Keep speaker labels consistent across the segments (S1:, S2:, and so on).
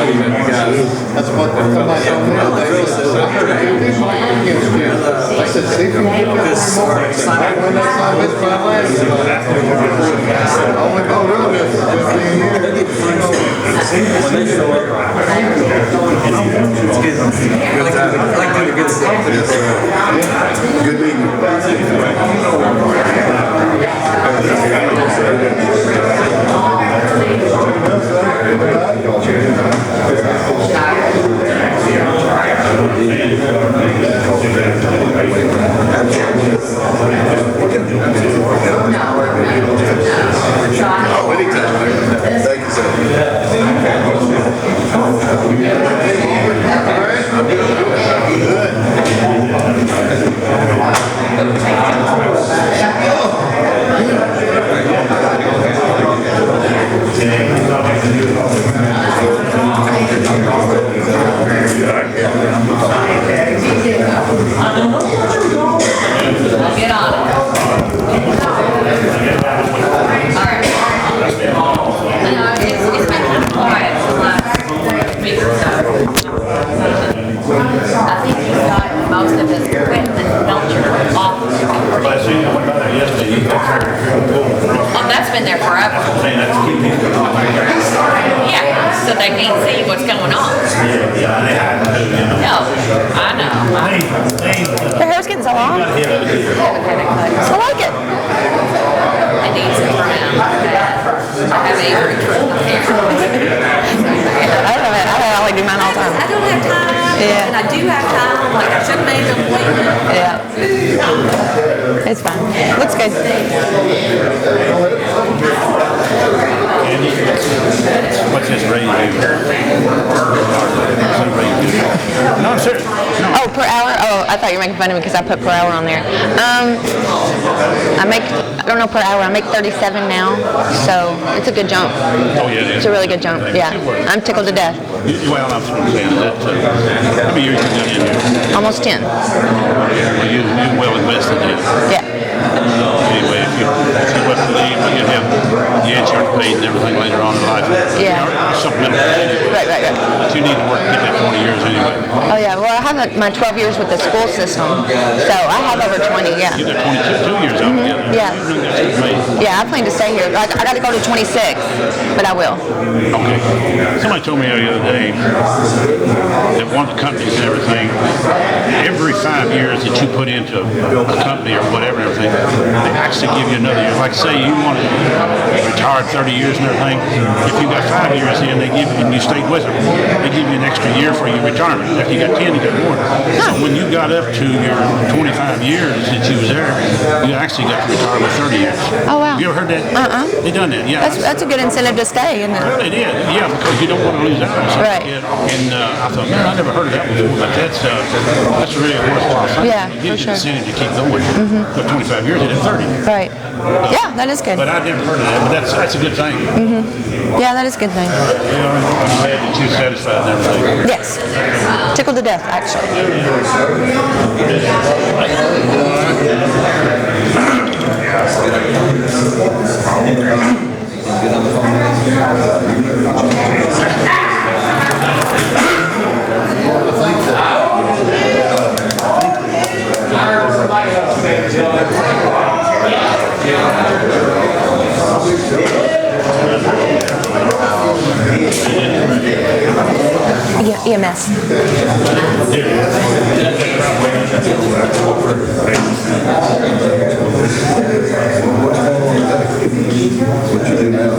S1: That's what somebody told me. I said, see if you want to get that more. When that side is my last. Only vote on this 15 years. Good meeting. Thank you, sir.
S2: Get on it. All right. It's been kind of quiet for the last week or so. I think he's got most of his equipment built off. Oh, that's been there forever. Yeah, so they can't see what's going on. No, I know.
S3: Your hair's getting so long. I like it.
S2: It needs to trim. I have Avery trim my hair.
S3: I love it. I like do mine all the time.
S2: I don't have time.
S3: Yeah.
S2: And I do have time. Like I should have made an appointment.
S3: Yeah. It's fine. Looks good.
S4: What's this rate do? No, I'm serious. No.
S3: Oh, per hour? Oh, I thought you were making fun of me because I put per hour on there. I don't know per hour. I make 37 now, so it's a good jump.
S4: Oh, yeah, it is.
S3: It's a really good jump. Yeah. I'm tickled to death.
S4: Well, I'm saying that. How many years have you done in here?
S3: Almost 10.
S4: Well, you're well invested in it.
S3: Yeah.
S4: Anyway, if you what to leave, you have the insurance paid and everything later on in life.
S3: Yeah.
S4: Supplemental anyway.
S3: Right.
S4: But you need to work to get that 20 years anyway.
S3: Oh, yeah. Well, I have my 12 years with the school system, so I have over 20, yeah.
S4: You got 22 years altogether.
S3: Yeah.
S4: That's amazing.
S3: Yeah, I plan to stay here. I got to go to 26, but I will.
S4: Okay. Somebody told me the other day that one of the companies and everything, every 5 years that you put into a company or whatever and everything, they actually give you another year. Like say you want to retire 30 years and everything, if you got 5 years in, they give you, and you stayed with them, they give you an extra year for your retirement. If you got 10, you got more. So when you got up to your 25 years that you was there, you actually got to retire with 30 years.
S3: Oh, wow.
S4: Have you ever heard that? They done that, yeah.
S3: That's a good incentive to stay, isn't it?
S4: Well, it is, yeah, because you don't want to lose out on something.
S3: Right.
S4: And I thought, man, I never heard of that before, but that's really a worthwhile thing.
S3: Yeah,
S4: It gives
S3: for
S4: you
S3: sure.
S4: incentive to keep going. For 25 years, you did 30.
S3: Right. Yeah, that is good.
S4: But I never heard of that, but that's a good thing.
S3: Yeah, that is a good thing.
S4: You know, I'm glad that you're satisfied and everything.
S3: Yes. Tickled to death, actually. Yeah, EMS.
S1: What you do now?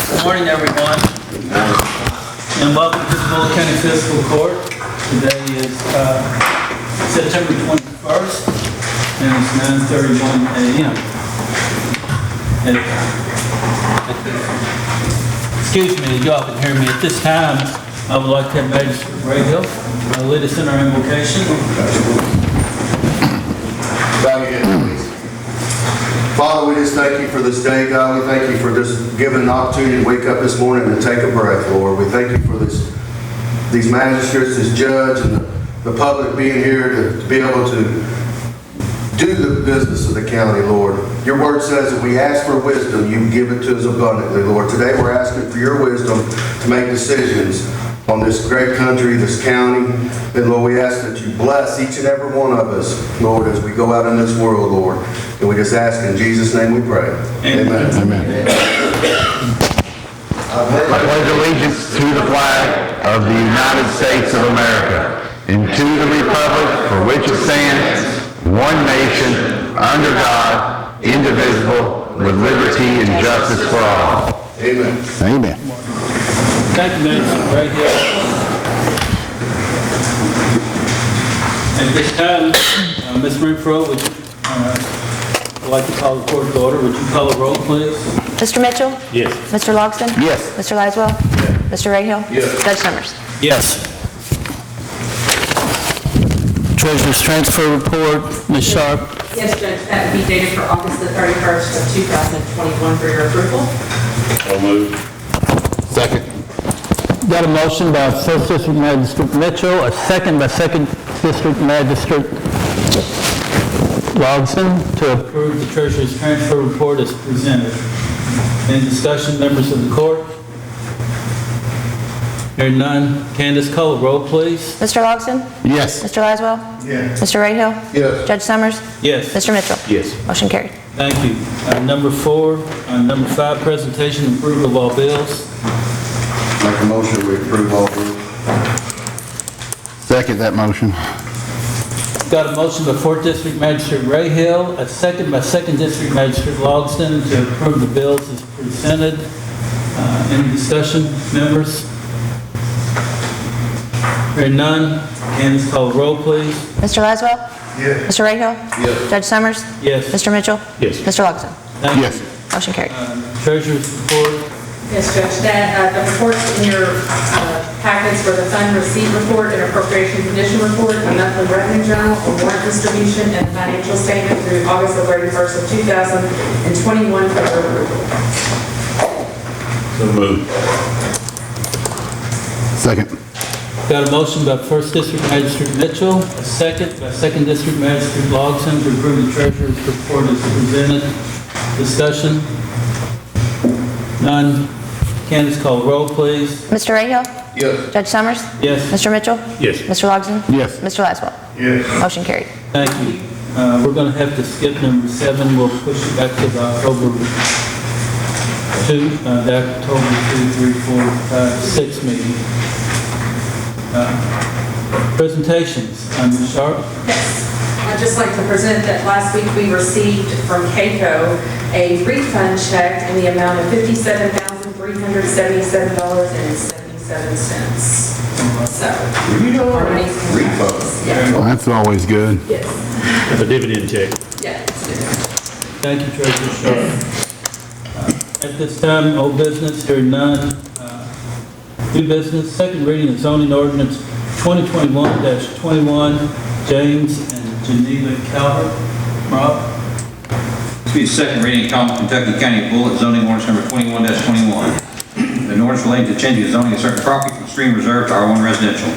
S5: Good morning, everyone, and welcome to the Bullitt County Fiscal Court. Today is September 21st, and it's 9:31 a.m. Excuse me, y'all can hear me. At this time, I would like to have Magistrate Ray Hill lead us in our invocation.
S1: Bow your head, please. Father, we just thank you for this day, God. We thank you for just giving an opportunity to wake up this morning and take a breath, Lord. We thank you for these magistrates, this judge, and the public being here to be able to do the business of the county, Lord. Your word says that we ask for wisdom, you give it to us abundantly, Lord. Today we're asking for your wisdom to make decisions on this great country, this county. And Lord, we ask that you bless each and every one of us, Lord, as we go out in this world, Lord. And we just ask in Jesus' name we pray. Amen.
S6: Amen. I pledge allegiance to the flag of the United States of America and to the republic for which it stands, one nation, under God, indivisible, with liberty and justice for all.
S1: Amen.
S6: Amen.
S5: Thank you, Magistrate Ray Hill. At this time, Ms. Renfro, would you, I'd like to call the court to order. Would you call a roll, please?
S3: Mr. Mitchell?
S4: Yes.
S3: Mr. Logston?
S6: Yes.
S3: Mr. Laswell? Mr. Ray Hill?
S1: Yes.
S3: Judge Summers?
S5: Yes. Treasurer's transfer report, Ms. Sharp.
S2: Yes, Judge, that would be dated for August the 31st of 2021 for your approval.
S4: So moved.
S6: Second.
S5: Got a motion by First District Magistrate Mitchell, a second by Second District Magistrate Logston to approve the treasurer's transfer report as presented. Any discussion, members of the court? Hearing none. Candace, call a roll, please.
S3: Mr. Logston?
S6: Yes.
S3: Mr. Laswell?
S1: Yes.
S3: Mr. Ray Hill?
S1: Yes.
S3: Judge Summers?
S5: Yes.
S3: Mr. Mitchell?
S4: Yes.
S3: Motion carried.
S5: Thank you. Number 4, number 5, presentation and approval of all bills.
S1: Make a motion, we approve all bills.
S6: Second that motion.
S5: Got a motion by 4th District Magistrate Ray Hill, a second by 2nd District Magistrate Logston to approve the bills as presented. Any discussion, members? Hearing none. Candace, call the roll, please.
S3: Mr. Laswell?
S1: Yes.
S3: Mr. Ray Hill?
S1: Yes.
S3: Judge Summers?
S5: Yes.
S3: Mr. Mitchell?
S4: Yes.
S3: Mr. Logston?
S5: Thank you.
S6: Yes.
S3: Motion carried.
S5: Treasurer's report.
S2: Yes, Judge, that the reports in your packets were the fund receipt report and appropriation condition report, the monthly revenue journal, a warrant distribution, and the financial statement through August the 31st of 2021 for your approval.
S4: So moved.
S6: Second.
S5: Got a motion by 1st District Magistrate Mitchell, a second by 2nd District Magistrate Logston to approve the treasurer's report as presented. Discussion? None. Candace, call roll, please.
S3: Mr. Ray Hill?
S1: Yes.
S3: Judge Summers?
S5: Yes.
S3: Mr. Mitchell?
S4: Yes.
S3: Mr. Logston?
S6: Yes.
S3: Mr. Laswell?
S1: Yes.
S3: Motion carried.
S5: Thank you. We're going to have to skip number 7. We'll push it back to the October 2, the October 2, 3, 4, 5, 6 meeting. Presentations. Ms. Sharp?
S2: Yes. I'd just like to present that last week we received from CAECO a refund check in the amount of $57,377.77. So, our money's
S1: Refund.
S2: Yeah.
S6: Well, that's always good.
S2: Yes.
S4: A dividend check.
S2: Yeah.
S5: Thank you, Treasurer Sharp. At this time, old business, hearing none. New business, second reading of zoning ordinance 2021-21, James and Geneva Calvert. Rob?
S7: This will be the second reading of Common Kentucky County Bullitt zoning ordinance number 21-21. An ordinance relating to changing the zoning of certain property from stream reserve to R1 residential.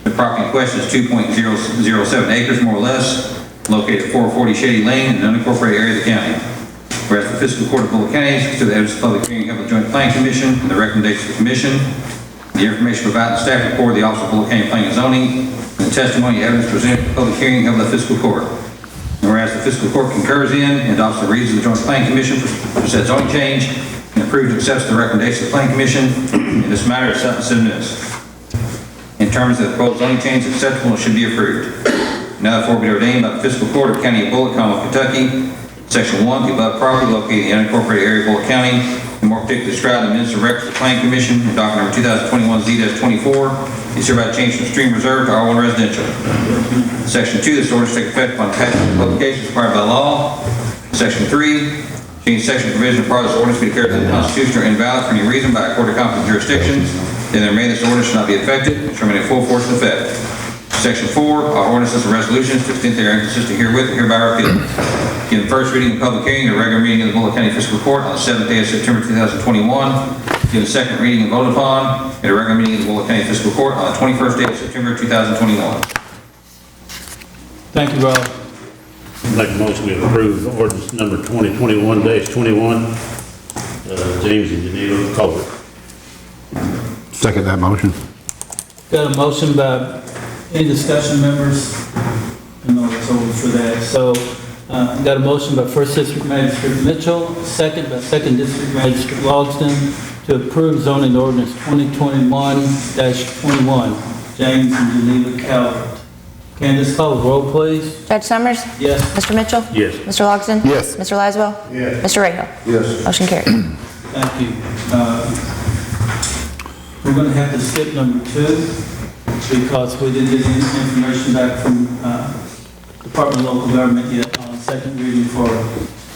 S7: The property in question is 2.007 acres, more or less, located at 440 Shady Lane in an unincorporated area of the county. Whereas the Fiscal Court of Bullitt County has considered the evidence of public hearing held by the Joint Planning Commission and the recommendations of the Commission, the information provided in the staff report of the Office of Bullitt County Planning and Zoning, and the testimony and evidence presented at the public hearing held by the Fiscal Court. And whereas the Fiscal Court concurs in and adopts the reasons of the Joint Planning Commission for said zoning change and approves and accepts the recommendations of the Planning Commission in this matter is set in 7 minutes. In terms of the proposed zoning change is acceptable and should be approved. Now therefore be ordained by the Fiscal Court of the County of Bullitt, Kentucky, Section 1, the above property located in the unincorporated area of Bullitt County, and more more particularly described in the minutes of record of the Planning Commission in document number 2021Z-24, is hereby changed from stream reserve to R1 residential. Section 2, this ordinance take effect upon passage of publications required by law. Section 3, change section provision part of this ordinance to be declared unconstitutional or invalid for any reason by a court of competent jurisdiction. Then there may this ordinance shall not be effective and terminate full force and effect. Section 4, all ordinances and resolutions to the extent they are inconsistent herewith are hereby repealed. Given first reading and public hearing, the regular meeting of the Bullitt County Fiscal Court on the 7th day of September 2021. Given second reading and vote upon at a regular meeting of the Bullitt County Fiscal Court on the 21st day of September 2021.
S5: Thank you, Rob.
S4: Make a motion to approve ordinance number 2021-21, James and Geneva Culvert.
S6: Second that motion.
S5: Got a motion by, any discussion, members? I know it's over for that. So, got a motion by First District Magistrate Mitchell, second by Second District Magistrate Logsdon to approve zoning ordinance 2021-21, James and Geneva Calvert. Candace, call the roll, please.
S3: Judge Summers?
S5: Yes.
S3: Mr. Mitchell?
S4: Yes.
S3: Mr. Logsdon?
S6: Yes.
S3: Mr. Laswell?
S1: Yes.
S3: Mr. Rahal?
S1: Yes.
S3: Motion carried.
S5: Thank you. We're going to have to skip number 2 because we didn't get any information back from Department of Local Government yet on second reading for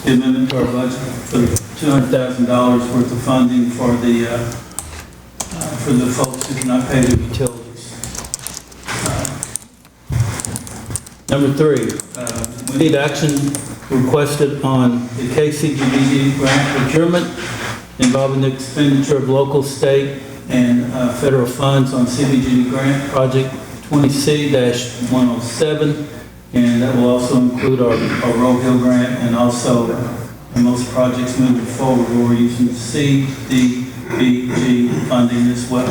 S5: the amendment to our budget for $200,000 worth of funding for the folks who cannot pay their utilities. Number 3, we need action requested on the KCGDD grant procurement involving the expenditure of local, state, and federal funds on CBGD grant project 20C-107, and that will also include our Roe Hill grant, and also in most projects moving forward, we're using CDBG funding as well.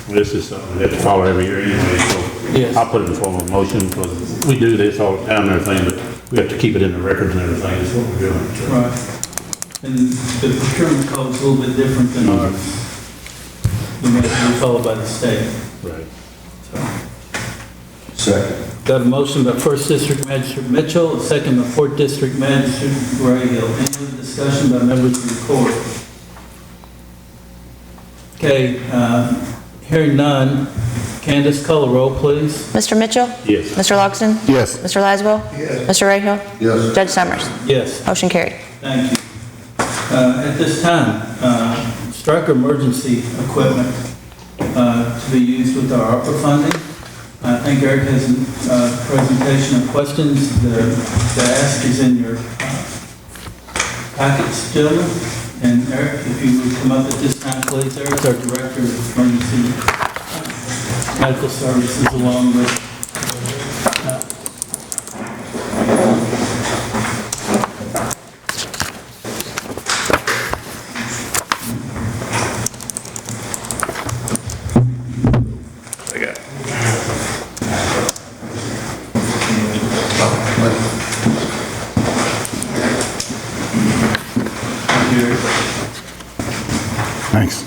S4: This is something we have to follow every year anyway, so
S5: Yes.
S4: I'll put it in form of a motion because we do this all the time and everything, but we have to keep it in the records and everything, is what we're doing. So,
S5: Right. And the procurement code is a little bit different than ours. The method we follow by the state.
S4: Right.
S1: Second.
S5: Got a motion by First District Magistrate Mitchell, a second by Fourth District Magistrate Rahal. Any other discussion by members of the court? Okay, hearing none. Candace, call the roll, please.
S3: Mr. Mitchell?
S4: Yes.
S3: Mr. Logsdon?
S6: Yes.
S3: Mr. Laswell?
S1: Yes.
S3: Mr. Rahal?
S1: Yes.
S3: Judge Summers?
S5: Yes,
S3: Motion carried.
S5: thank you. At this time, striker emergency equipment to be used with our ARPA funding. I think Eric has a presentation of questions. The ask is in your packets, gentlemen. And Eric, if you would come up at this time, please. Eric's our Director of Emergency Medical Services, along with
S6: Thanks.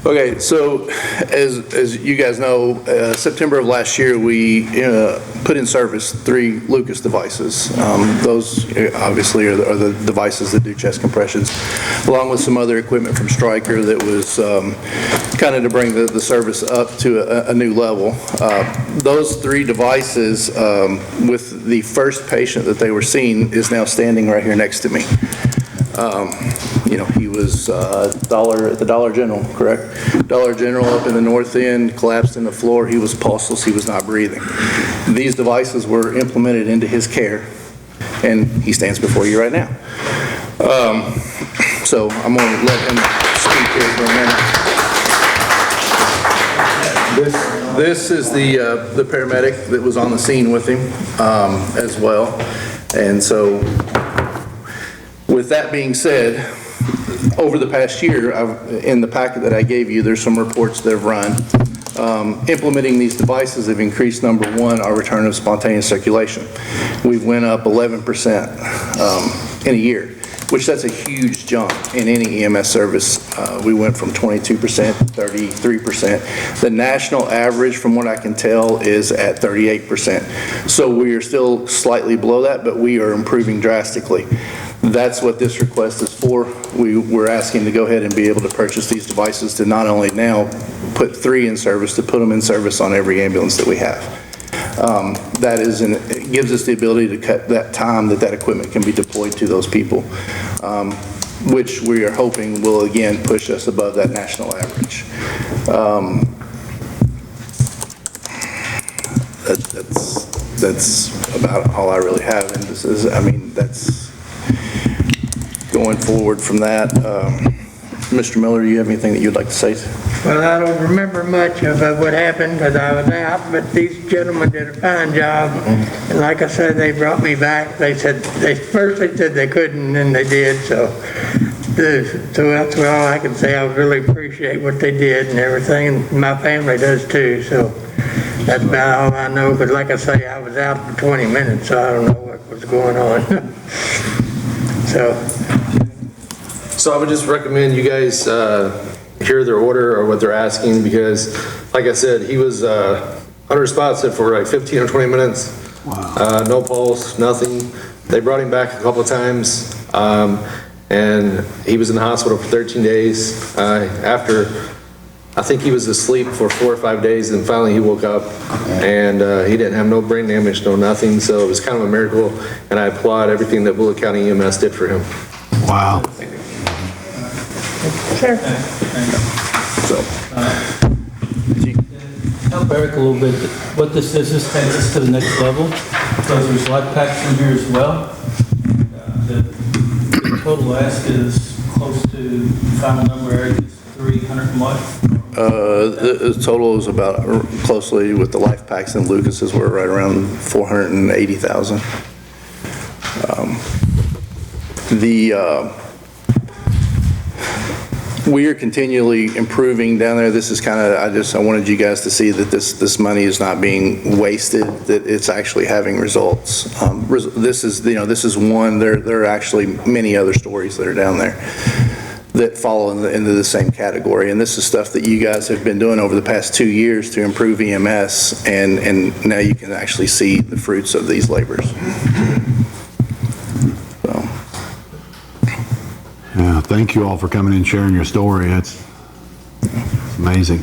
S8: Okay, so as you guys know, September of last year, we put in service 3 Lucas devices. Those obviously are the devices that do chest compressions, along with some other equipment from Stryker that was kind of to bring the service up to a new level. Those 3 devices, with the first patient that they were seeing, is now standing right here next to me. You know, he was at the Dollar General, correct? Dollar General up in the north end, collapsed in the floor. He was pulseless. He was not breathing. These devices were implemented into his care, and he stands before you right now. So I'm going to let him speak here for a minute. This is the paramedic that was on the scene with him as well. And so with that being said, over the past year, in the packet that I gave you, there's some reports that have run. Implementing these devices have increased, number 1, our return of spontaneous circulation. We've went up 11% in a year. which that's a huge jump in any EMS service. We went from 22% to 33%. The national average, from what I can tell, is at 38%. So we are still slightly below that, but we are improving drastically. That's what this request is for. We're asking to go ahead and be able to purchase these devices to not only now put 3 in service, to put them in service on every ambulance that we have. It gives us the ability to cut that time that equipment can be deployed to those people, which we are hoping will again push us above that national average. That's about all I really have, and this is, I mean, that's going forward from that. Mr. Miller, do you have anything that you'd like to say?
S9: Well, I don't remember much of what happened because I was out, but these gentlemen did a fine job. And like I said, they brought me back. They said, first they said they couldn't, and they did. So that's all I can say. I really appreciate what they did and everything, and my family does too. So that's about all I know. But like I say, I was out for 20 minutes, so I don't know what was going on.
S10: So I would just recommend you guys hear their order or what they're asking, because like I said, he was unresponsive for like 15 or 20 minutes. Wow. No pulse, nothing. They brought him back a couple of times, and he was in the hospital for 13 days. After, I think he was asleep for 4 or 5 days, and finally he woke up, and he didn't have no brain damage, no nothing. So it was kind of a miracle, and I applaud everything that Bullitt County EMS did for him.
S6: Wow.
S9: Sure.
S5: Help Eric a little bit. What this is, this takes us to the next level, because there's life packs in here as well. And, the total ask is close to, final number, Eric, is 300 and what?
S8: The total is about, closely with the life packs and Lucas's, we're right around 480,000. We are continually improving down there. This is kind of, I wanted you guys to see that this money is not being wasted, that it's actually having results. This is one, there are actually many other stories that are down there that fall into the same category. And this is stuff that you guys have been doing over the past 2 years to improve EMS, and now you can actually see the fruits of these labors.
S6: Yeah, thank you all for coming and sharing your story. That's amazing.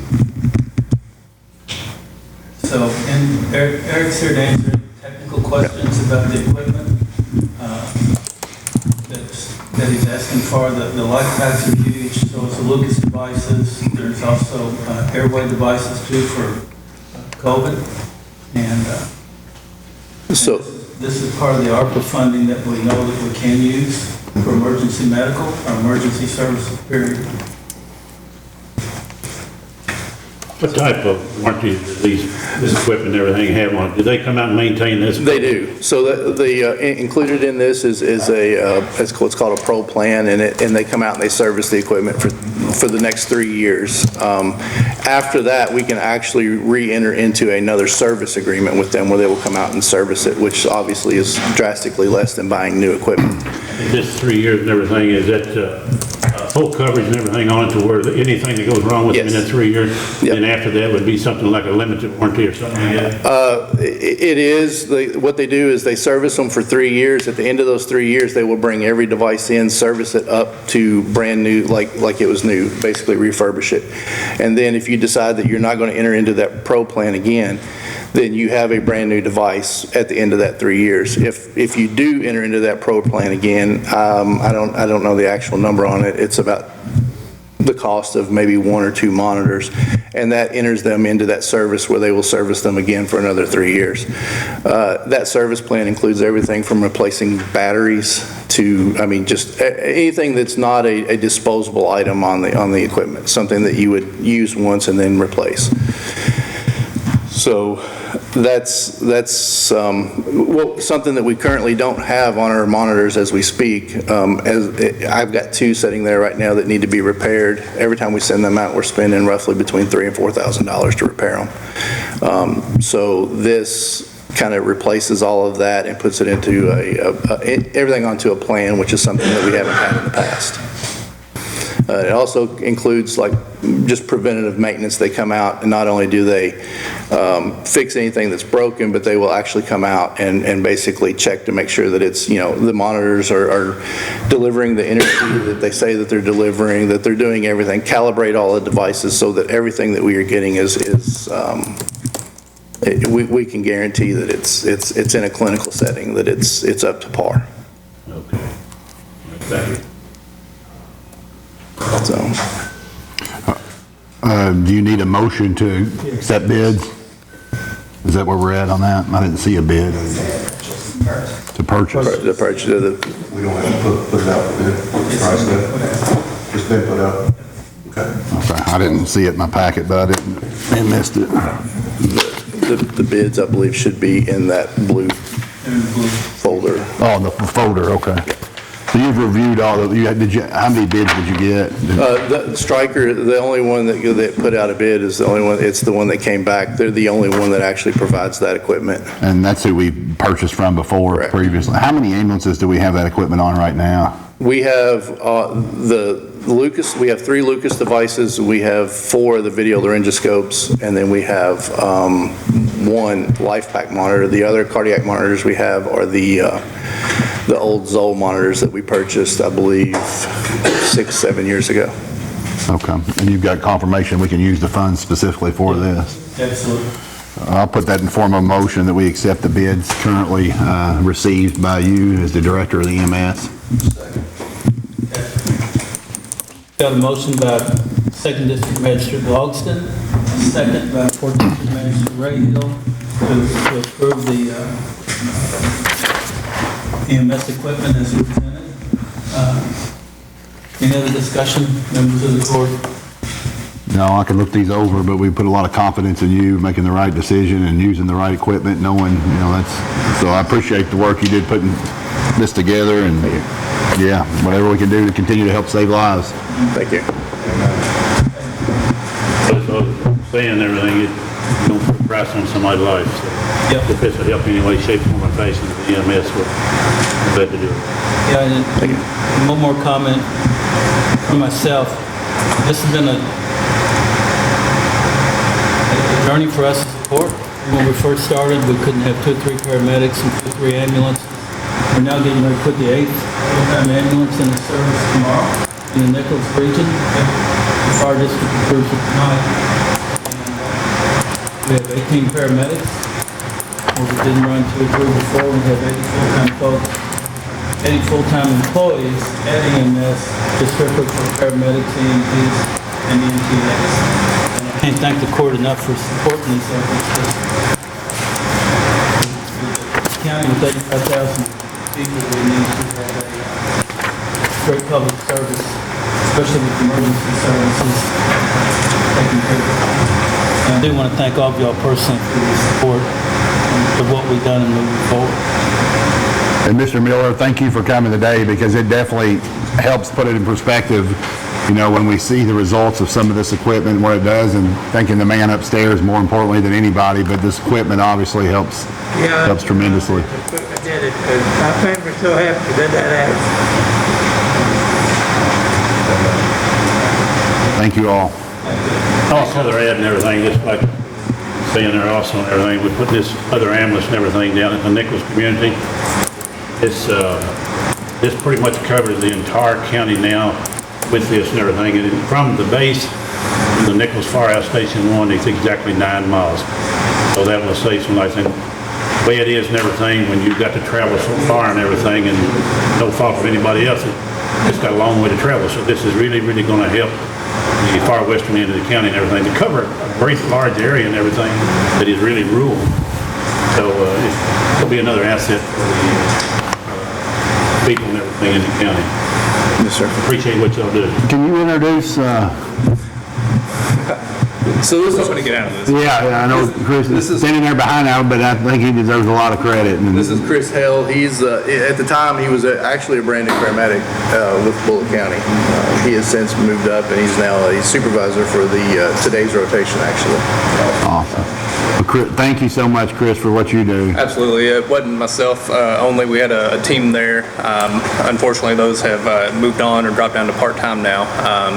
S5: So, and Eric's here to answer technical questions about the equipment that he's asking for. The life packs are huge, so it's the Lucas devices. There's also airway devices too for COVID. And
S8: So
S5: this is part of the ARPA funding that we know that we can use for emergency medical or emergency services, period.
S4: What type of warranty do this equipment and everything have on it? Do they come out and maintain this?
S8: they do. So included in this is it's called a pro plan, and they come out and they service the equipment for the next 3 years. After that, we can actually re-enter into another service agreement with them where they will come out and service it, which obviously is drastically less than buying new equipment.
S4: This 3 years and everything, is that full coverage and everything on it to where anything that goes wrong with them in that 3 years,
S8: Yep.
S4: then after that would be something like a limited warranty or something like that?
S8: It is. What they do is they service them for 3 years. At the end of those 3 years, they will bring every device in, service it up to brand new, like it was new, basically refurbish it. And then if you decide that you're not going to enter into that pro plan again, then you have a brand new device at the end of that 3 years. If you do enter into that pro plan again, I don't know the actual number on it. It's about the cost of maybe 1 or 2 monitors, and that enters them into that service where they will service them again for another 3 years. That service plan includes everything from replacing batteries to, I mean, just anything that's not a disposable item on the equipment, something that you would use once and then replace. So that's something that we currently don't have on our monitors as we speak. I've got 2 sitting there right now that need to be repaired. Every time we send them out, we're spending roughly between $3,000 and $4,000 to repair them. So this kind of replaces all of that and puts it into everything onto a plan, which is something that we haven't had in the past. It also includes like just preventative maintenance. They come out and not only do they fix anything that's broken, but they will actually come out and basically check to make sure that it's, the monitors are delivering the energy that they say that they're delivering, that they're doing everything, calibrate all the devices so that everything that we are getting we can guarantee that it's in a clinical setting, that it's up to par.
S4: Okay. Thank you.
S8: So,
S6: Do you need a motion to accept bids? Is that where we're at on that? I didn't see a bid. To purchase?
S8: the purchase of the,
S1: We don't have to put it out for bid, price bid. It's been put out. Okay.
S6: Okay, I didn't see it in my packet, but I missed it.
S8: the bids, I believe, should be in that blue folder.
S6: Oh, the folder, okay. So you've reviewed all of, how many bids did you get?
S8: The Stryker, the only one that put out a bid is the only one, it's the one that came back. They're the only one that actually provides that equipment.
S6: And that's who we purchased from before,
S8: Correct.
S6: previously. How many ambulances do we have that equipment on right now?
S8: We have we have 3 Lucas devices, we have 4 of the video laryngoscopes, and then we have 1 LifePak monitor. The other cardiac monitors we have are the old Zoll monitors that we purchased, I believe, 6-7 years ago.
S6: Okay, and you've got confirmation we can use the funds specifically for this?
S5: Absolutely.
S6: I'll put that in form of motion that we accept the bids currently received by you as the director of the EMS.
S5: Got a motion by 2nd District Magistrate Logston, second by 4th District Magistrate Rayhill to approve the EMS equipment as presented. Any other discussion, members of the court?
S6: No, I can look these over, but we put a lot of confidence in you making the right decision and using the right equipment, knowing, so I appreciate the work you did putting this together, and yeah, whatever we can do to continue to help save lives.
S8: Thank you.
S4: So saying everything, you don't put a price on somebody's life. So
S5: Yep.
S4: if this will help in any way, shape, form, or fashion, the EMS will be glad to do it.
S5: Yeah, and one more comment for myself. This has been a journey for us as a court. When we first started, we couldn't have 2 or 3 paramedics and 2 or 3 ambulances. We're now getting ready to put the 8th full-time ambulance in the service tomorrow in the Nichols region. The fire district approves it tonight. We have 18 paramedics. Well, we didn't run 2 or 3 before. We have 80 full-time folks, 80 full-time employees at EMS, just strictly for paramedics, EMTs, and EMTs. And I can't thank the court enough for supporting these efforts. The county with 85,000 people, we need to have a great public service, especially with emergency services taken care of. And I do want to thank all of y'all personally for your support of what we've done and moving forward.
S6: And Mr. Miller, thank you for coming today, because it definitely helps put it in perspective, when we see the results of some of this equipment and what it does, and thanking the man upstairs more importantly than anybody, but this equipment obviously helps tremendously.
S9: I did it, because my family's so happy that happened.
S6: Thank you all.
S4: Also, they're adding everything, just like saying they're also and everything. We put this other ambulance and everything down at the Nichols community. This pretty much covers the entire county now with this and everything. And from the base to the Nichols Firehouse Station 1, it's exactly 9 miles. So that will save some lives. And the way it is and everything, when you've got to travel so far and everything, and no fault of anybody else, it's got a long way to travel. So this is really, really going to help the far western end of the county and everything to cover a great large area and everything that is really rural. So it'll be another asset for the people and everything in the county.
S8: Yes, sir.
S4: Appreciate what y'all do.
S6: Can you introduce,
S10: So this is something to get out of this.
S6: I know Chris is standing there behind now, but I think he deserves a lot of credit. And
S8: This is Chris Hale. He's, at the time, he was actually a brand new paramedic with Bullitt County. He has since moved up, and he's now a supervisor for the today's rotation, actually.
S6: Awesome. Thank you so much, Chris, for what you do.
S11: Absolutely. It wasn't myself only. We had a team there. Unfortunately, those have moved on or dropped down to part-time now.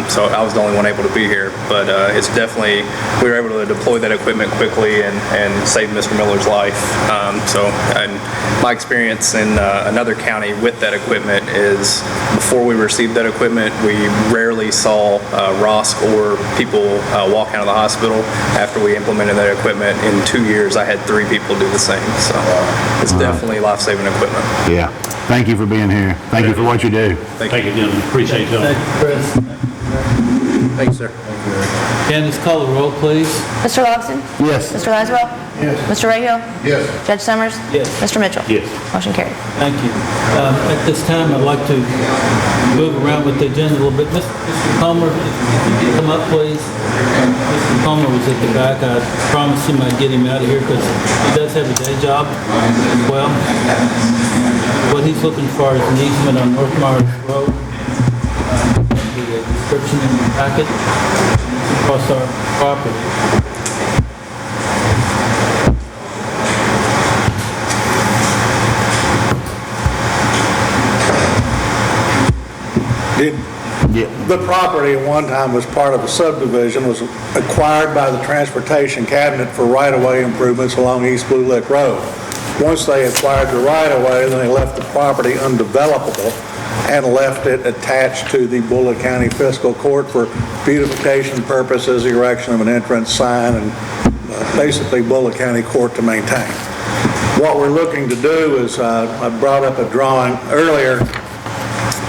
S11: So I was the only one able to be here. But it's definitely, we were able to deploy that equipment quickly and save Mr. Miller's life. And my experience in another county with that equipment is before we received that equipment, we rarely saw ROSC or people walk out of the hospital after we implemented that equipment. In 2 years, I had 3 people do the same. So it's definitely life-saving equipment.
S6: Yeah. Thank you for being here. Thank you for what you do.
S4: Thank you, gentlemen. Appreciate you.
S5: Thank you, Chris.
S8: Thanks, sir.
S5: Candace, call the roll, please.
S3: Mr. Lawson?
S6: Yes.
S3: Mr. Laswell?
S8: Yes.
S3: Mr. Rahal?
S1: Yes.
S3: Judge Summers?
S5: Yes.
S3: Mr. Mitchell?
S4: Yes.
S3: Motion carried.
S5: Thank you. At this time, I'd like to move around with the agenda a little bit. Mr. Palmer, if you could come up, please. Mr. Palmer was at the back. I promised him I'd get him out of here because he does have a day job as well. What he's looking for is an easement on North Mars Road. The description in the packet across our property.
S12: The property at one time was part of a subdivision, was acquired by the Transportation Cabinet for right-of-way improvements along East Blue Lick Road. Once they acquired the right-of-way, then they left the property undevelopable and left it attached to the Bullitt County Fiscal Court for beautification purposes, erection of an entrance sign, and basically Bullitt County Court to maintain. What we're looking to do is, I brought up a drawing earlier.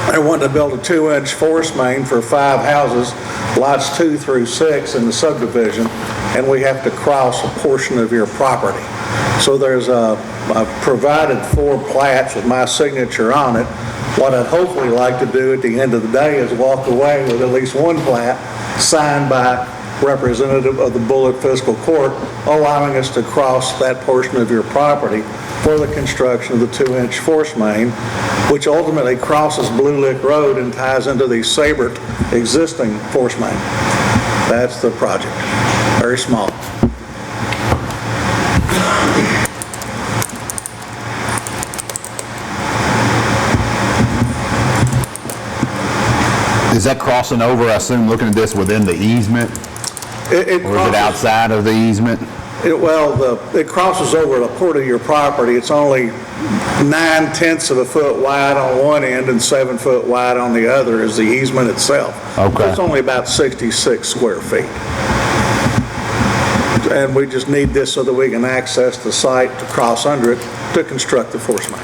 S12: I wanted to build a 2-inch force main for 5 houses, lots 2 through 6 in the subdivision, and we have to cross a portion of your property. So I've provided 4 plats with my signature on it. What I'd hopefully like to do at the end of the day is walk away with at least 1 plat signed by representative of the Bullitt Fiscal Court, allowing us to cross that portion of your property for the construction of the 2-inch force main, which ultimately crosses Blue Lick Road and ties into the Sabert existing force main. That's the project. Very small.
S6: Is that crossing over, I assume, looking at this within the easement? Or is it outside of the easement?
S12: It crosses over a part of your property. It's only 9/10 of a foot wide on one end and 7 foot wide on the other is the easement itself.
S6: Okay.
S12: It's only about 66 square feet. And we just need this so that we can access the site to cross under it to construct the force main.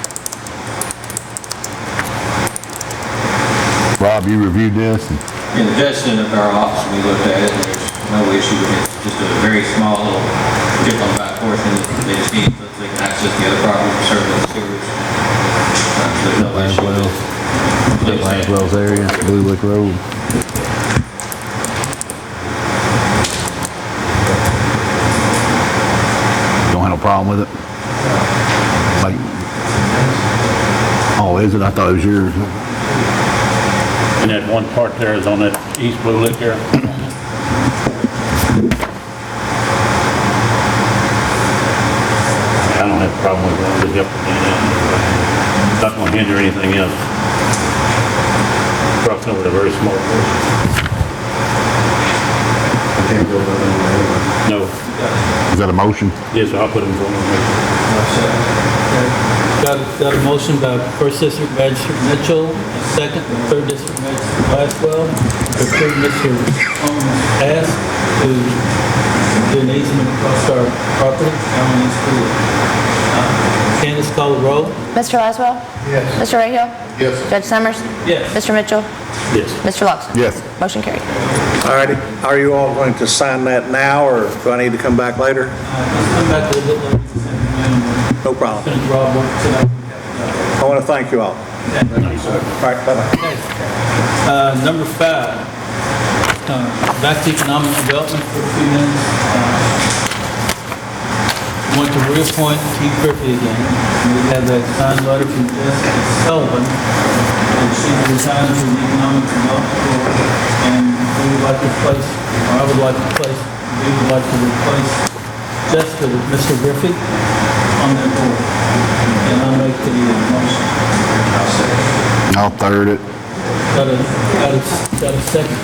S6: Rob, you reviewed this?
S7: Yeah, the judge sent it to our office and we looked at it, and there's no issue with it. It's just a very small little chip on the back portion that they just need so they can access the other property for serving the sewers. There's no issue with it.
S6: Lanswell's area, Blue Lick Road. Don't have no problem with it? Like, oh, is it? I thought it was yours.
S4: And that one part there is on that East Blue Lick there. I don't have a problem with that. It's not going to hinder anything else. Crossing over a very small portion. No.
S6: Is that a motion?
S4: Yes, I'll put it in for
S5: Got a motion by First District Magistrate Mitchell, a second by Third District Magistrate Laswell, to approve Mr. Palmer's ask to do an easement across our property, on East Blue Lick. Candace, call the roll.
S3: Mr. Laswell?
S1: Yes.
S3: Mr. Rahal?
S1: Yes.
S3: Judge Summers?
S5: Yes.
S3: Mr. Mitchell?
S4: Yes.
S3: Mr. Lawson?
S6: Yes.
S3: Motion carried.
S12: All righty. Are you all going to sign that now, or do I need to come back later?
S5: Let's come back a little bit later this afternoon.
S12: No problem.
S5: Finish Rob work tonight.
S12: I want to thank you all. All right, bye-bye.
S5: Number 5, back to economic development for a few minutes. Want to reappoint Keith Griffey again. We have that signed letter from Jessica Sullivan, and she resigned from the economic development board, and we would like to replace, or I would like to replace just with Mr. Griffey on that board. And I'll make the motion.
S6: I'll third it.
S5: Got a second,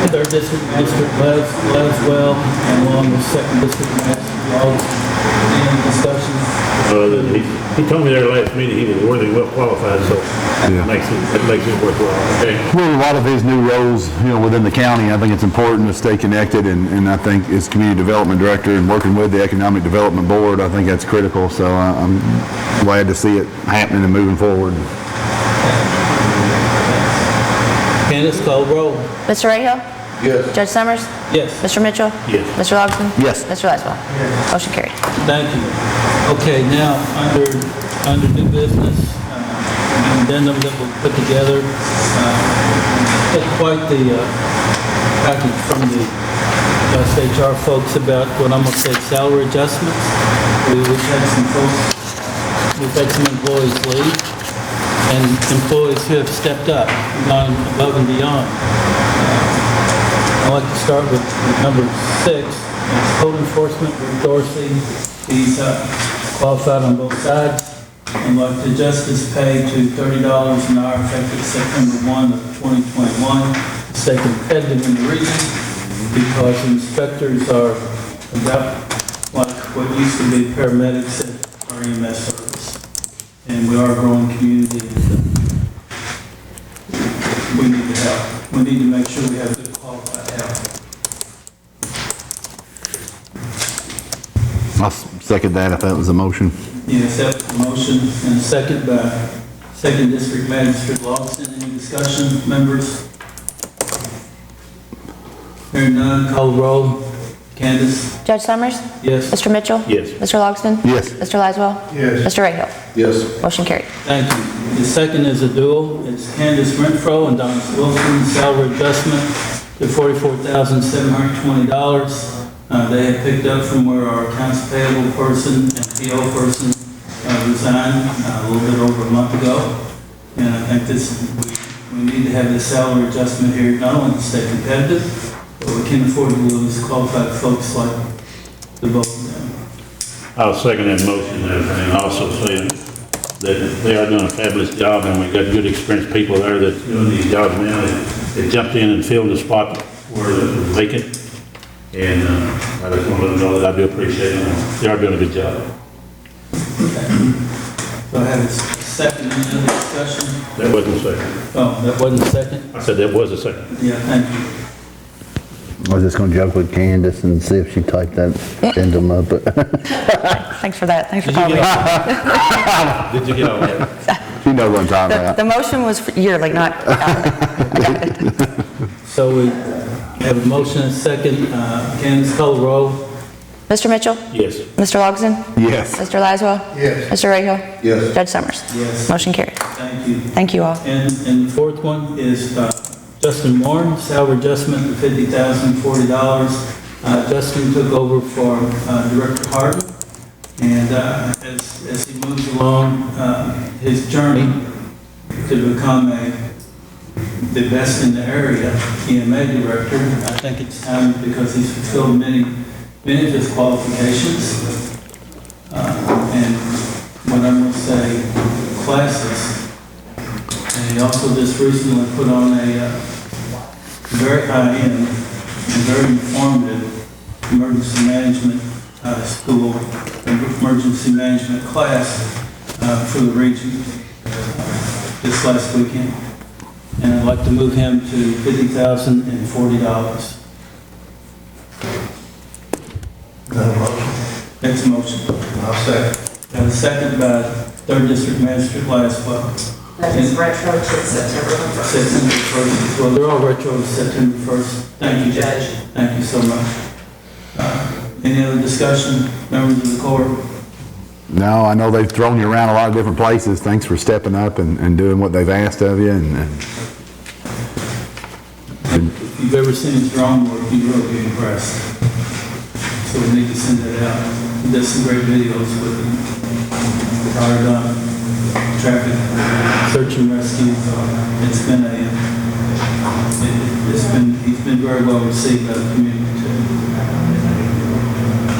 S5: third district, Laswell, and along with second district, any discussion?
S4: He told me there last meeting he was worthy, well qualified, so
S6: Yeah.
S4: it makes it worthwhile. Okay.
S6: Well, a lot of his new roles, within the county, I think it's important to stay connected, and I think as community development director and working with the economic development board, I think that's critical, so I'm glad to see it happening and moving forward.
S5: Candace, call roll.
S3: Mr. Rahal?
S1: Yes.
S3: Judge Summers?
S5: Yes.
S3: Mr. Mitchell?
S4: Yes.
S3: Mr. Logsdon?
S6: Yes.
S3: Mr. Laswell? Motion carried.
S5: Thank you. Okay, now, under new business, an addendum that we'll put together, had quite the package from the HR folks about what I'm gonna say salary adjustments. We've had some employees leave, and employees who have stepped up, gone above and beyond. I'd like to start with number 6, it's code enforcement with Dorsey. He's qualified on both sides. I'd like to adjust his pay to $30 an hour effective September 1 of 2021. Stay competitive in the region because inspectors are about like what used to be paramedics at our EMS service. And we are a growing community, and we need the help. We need to make sure we have good qualified help.
S6: I'll second that if that was a motion.
S5: Yes, that's the motion, and a second by Second District Magistrate Lawson. Any discussion, members? Hearing none, call roll. Candace?
S3: Judge Summers?
S5: Yes.
S3: Mr. Mitchell?
S4: Yes.
S3: Mr. Logsdon?
S6: Yes.
S3: Mr. Laswell?
S1: Yes.
S3: Mr. Rahal?
S1: Yes.
S3: Motion carried.
S5: Thank you. The second is a dual. It's Candace Renfro and Donna Wilson, salary adjustment to $44,720. They had picked up from where our accounts payable person and PO person resigned a little bit over a month ago. And I think we need to have this salary adjustment here, not only to stay competitive, but we can't afford to lose qualified folks like the both of them.
S4: I'll second that motion and also say that they are doing a fabulous job, and we've got good experienced people there that's doing these jobs now. They jumped in and filled the spot where it was vacant. And I just want to let them know that I do appreciate them. They are doing a good job.
S5: So I have a second, any other discussion?
S4: That wasn't a second.
S5: Oh, that wasn't a second?
S4: I said that was a second.
S5: Yeah, thank you.
S6: I was just gonna joke with Candace and see if she typed that addendum up, but
S3: Thanks for that. Thanks for
S5: Did you
S3: calling me.
S4: Did you get all that?
S6: she knows what I'm talking
S3: The
S6: about.
S3: motion was yearly, not, I got it.
S5: So we have a motion and a second. Candace, call the roll.
S3: Mr. Mitchell?
S4: Yes.
S3: Mr. Logsdon?
S6: Yes.
S3: Mr. Laswell?
S1: Yes.
S3: Mr. Rahal?
S1: Yes.
S3: Judge Summers?
S5: Yes.
S3: Motion carried.
S5: Thank you.
S3: Thank you all.
S5: And the fourth one is Justin Warren, salary adjustment of $50,040. Justin took over for Director Harden, and as he moves along his journey to become the best in the area EMA director, I think it's time, because he's fulfilled many of his qualifications, and what I'm going to say, classes. And he also just recently put on a very high-end and very informative emergency management school, emergency management class for the region this last weekend. And I'd like to move him to $50,040. Next motion.
S1: I'll second.
S5: Got a second by 3rd District Magistrate Laswell.
S2: That is retro to September 1st.
S5: September 1st. Well, they're all retro to September 1st. Thank you, Judge. Thank you so much. Any other discussion, members of the court?
S6: No, I know they've thrown you around a lot of different places. Thanks for stepping up and doing what they've asked of you.
S5: If you've ever seen his drawing work, you'd really be impressed. So we need to send that out. He does some great videos with our traffic search and rescue. He's been very well received by the community too.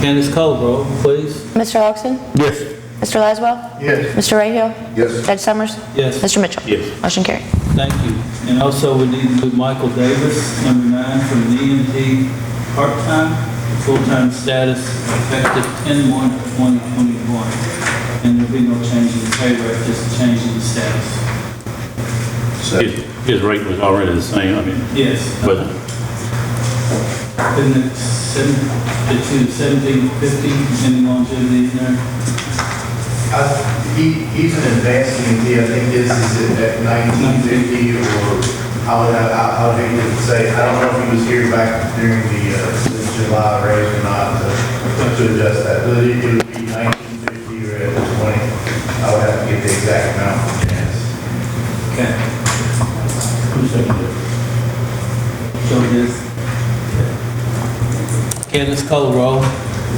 S5: Candace, call the roll, please.
S3: Mr. Luxon?
S12: Yes.
S3: Mr. Laswell?
S1: Yes.
S3: Mr. Rahal?
S1: Yes.
S3: Judge Summers?
S5: Yes.
S3: Mr. Mitchell?
S4: Yes.
S3: Motion carried.
S5: Thank you. And also, we need to move Michael Davis, number 9, from an EMT part-time, full-time status effective 10/1/2021. And there'll be no change in the pay rate, just a change in the status.
S4: His rate was already the same, I mean,
S5: Yes.
S4: but
S5: Isn't it 1750 in longevity in there?
S13: He's an advanced EMT. I think this is at 1950 or I would hate to say, I don't know if he was here back during the July raise or not to adjust that. But it would be 1950 or at 20. I would have to get the exact amount from Janice.
S5: Okay. Who's second? Joe did. Candace, call the roll.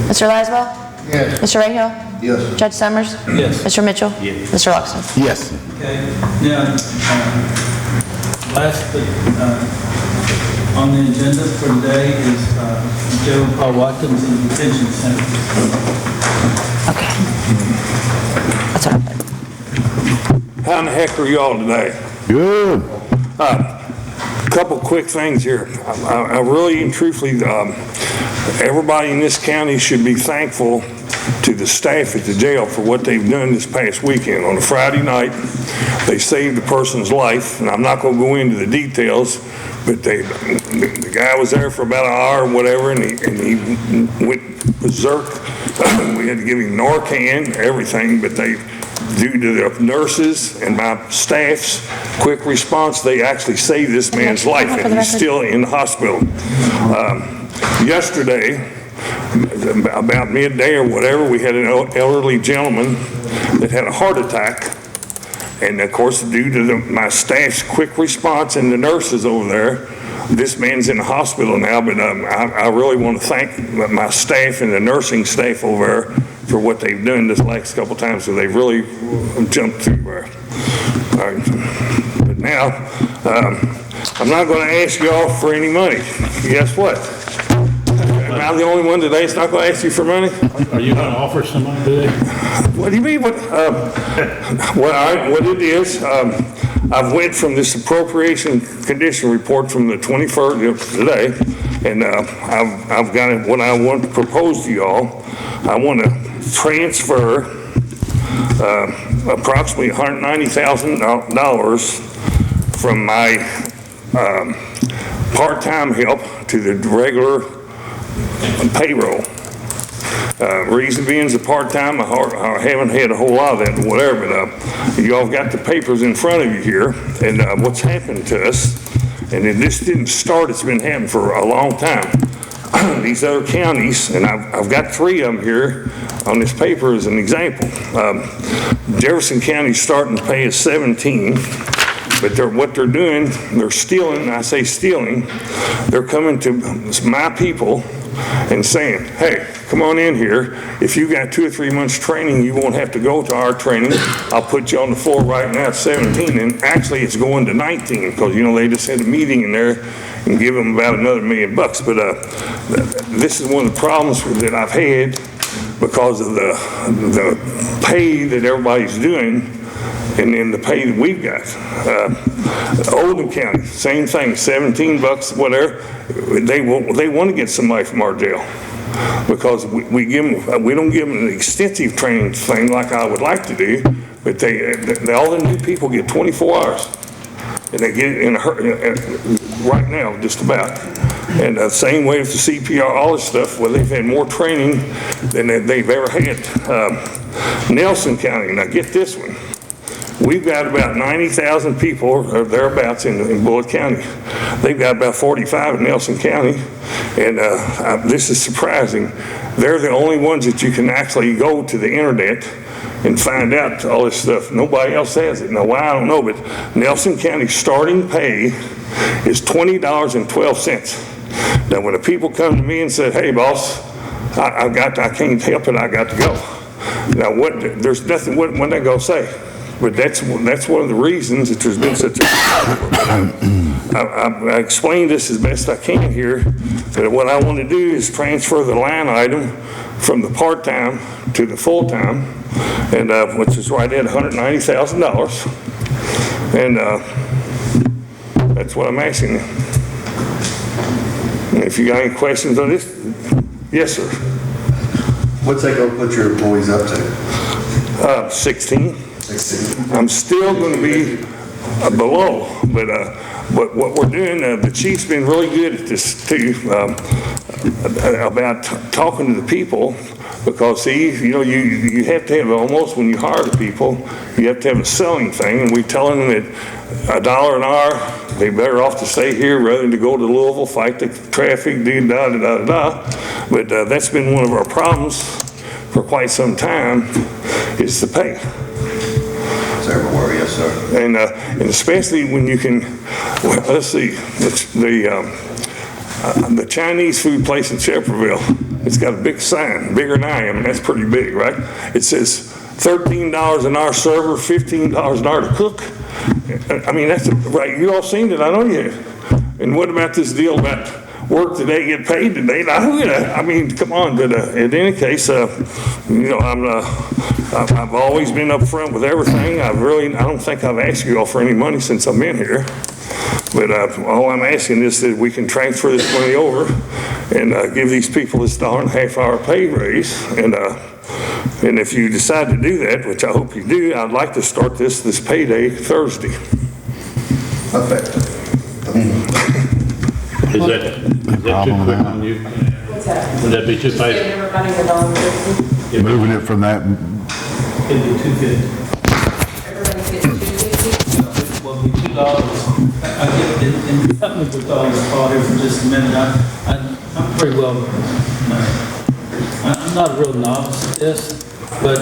S3: Mr. Laswell?
S1: Yes.
S3: Mr. Rahal?
S1: Yes.
S3: Judge Summers?
S5: Yes.
S3: Mr. Mitchell?
S4: Yes.
S3: Mr. Luxon?
S12: Yes.
S5: Okay, now, last but on the agenda for today is Joe Paul Watkins in the detention center.
S3: Okay. That's what I put.
S14: How in the heck are y'all today?
S6: Good.
S14: Couple quick things here. I really and truthfully, everybody in this county should be thankful to the staff at the jail for what they've done this past weekend. On a Friday night, they saved a person's life, and I'm not going to go into the details, but the guy was there for about an hour or whatever, and he went berserk. We had to give him Narcan, everything, but due to the nurses and my staff's quick response, they actually saved this man's life, and he's still in the hospital. Yesterday, about midday or whatever, we had an elderly gentleman that had a heart attack. And of course, due to my staff's quick response and the nurses over there, this man's in the hospital now, but I really want to thank my staff and the nursing staff over there for what they've done this last couple times, so they've really jumped through there. All right. But now, I'm not going to ask y'all for any money. Guess what? Am I the only one today that's not going to ask you for money?
S4: are you going to offer some money today?
S14: What do you mean? What it is, I've went from this appropriation condition report from the 21st of today, and I've got what I want to propose to y'all. I want to transfer approximately $190,000 from my part-time help to the regular payroll. Reason being is the part-time, I haven't had a whole lot of that, whatever, but y'all got the papers in front of you here, and what's happened to us, and this didn't start, it's been happening for a long time. These other counties, and I've got 3 of them here on this paper as an example. Jefferson County's starting to pay us 17, but what they're doing, they're stealing, I say stealing, they're coming to my people and saying, hey, come on in here. If you got 2 or 3 months training, you won't have to go to our training. I'll put you on the floor right now at 17, and actually it's going to 19, because they just had a meeting in there and give them about another $1 million. But this is one of the problems that I've had because of the pay that everybody's doing and then the pay that we've got. Oldham County, same thing, $17, whatever. They want to get somebody from our jail because we don't give them an extensive training thing like I would like to do, but all the new people get 24 hours. And they get it in a hurry right now, just about. And the same way with the CPR, all this stuff, well, they've had more training than they've ever had. Nelson County, now get this one. We've got about 90,000 people or thereabouts in Bullitt County. They've got about 45 in Nelson County, and this is surprising. They're the only ones that you can actually go to the internet and find out all this stuff. Nobody else has it. Now, why, I don't know, but Nelson County's starting pay is $20.12. Now, when the people come to me and say, hey, boss, I can't help it, I got to go. Now, there's nothing, what they go say? But that's one of the reasons that there's been such a I explained this as best I can here, but what I want to do is transfer the line item from the part-time to the full-time, and which is right at $190,000. And that's what I'm asking. And if you got any questions on this, yes, sir.
S1: What's that gonna put your employees up to?
S14: 16.
S1: 16.
S14: I'm still going to be below, but what we're doing, the chief's been really good at this too, about talking to the people, because see, you know, you have to have almost, when you hire the people, you have to have a selling thing, and we're telling them that $1 an hour, they're better off to stay here rather than to go to Louisville, fight the traffic, do da-da-da-da-da. But that's been one of our problems for quite some time, is the pay.
S1: It's everywhere, yes, sir.
S14: And especially when you can, well, let's see, the Chinese food place in Shepardville, it's got a big sign, bigger than I am, and that's pretty big, right? It says $13 an hour server, $15 an hour to cook. I mean, that's right. You all seen it, I know you have. And what about this deal about work today, get paid today? I mean, come on. But in any case, you know, I've always been up front with everything. I don't think I've asked you all for any money since I've been here. But all I'm asking is that we can transfer this money over and give these people this $1.50 hour pay raise. And if you decide to do that, which I hope you do, I'd like to start this payday Thursday.
S1: Effective.
S4: Is that too quick on you?
S2: What's that?
S4: Would that be too fast?
S2: Give everybody $1.50.
S6: Moving it from that,
S5: It'd be $2.50.
S2: Everybody gets $2.50.
S5: Well, it'd be $2. I get, and help me with all this call here for just a minute. I'm pretty well, I'm not a real novice at this, but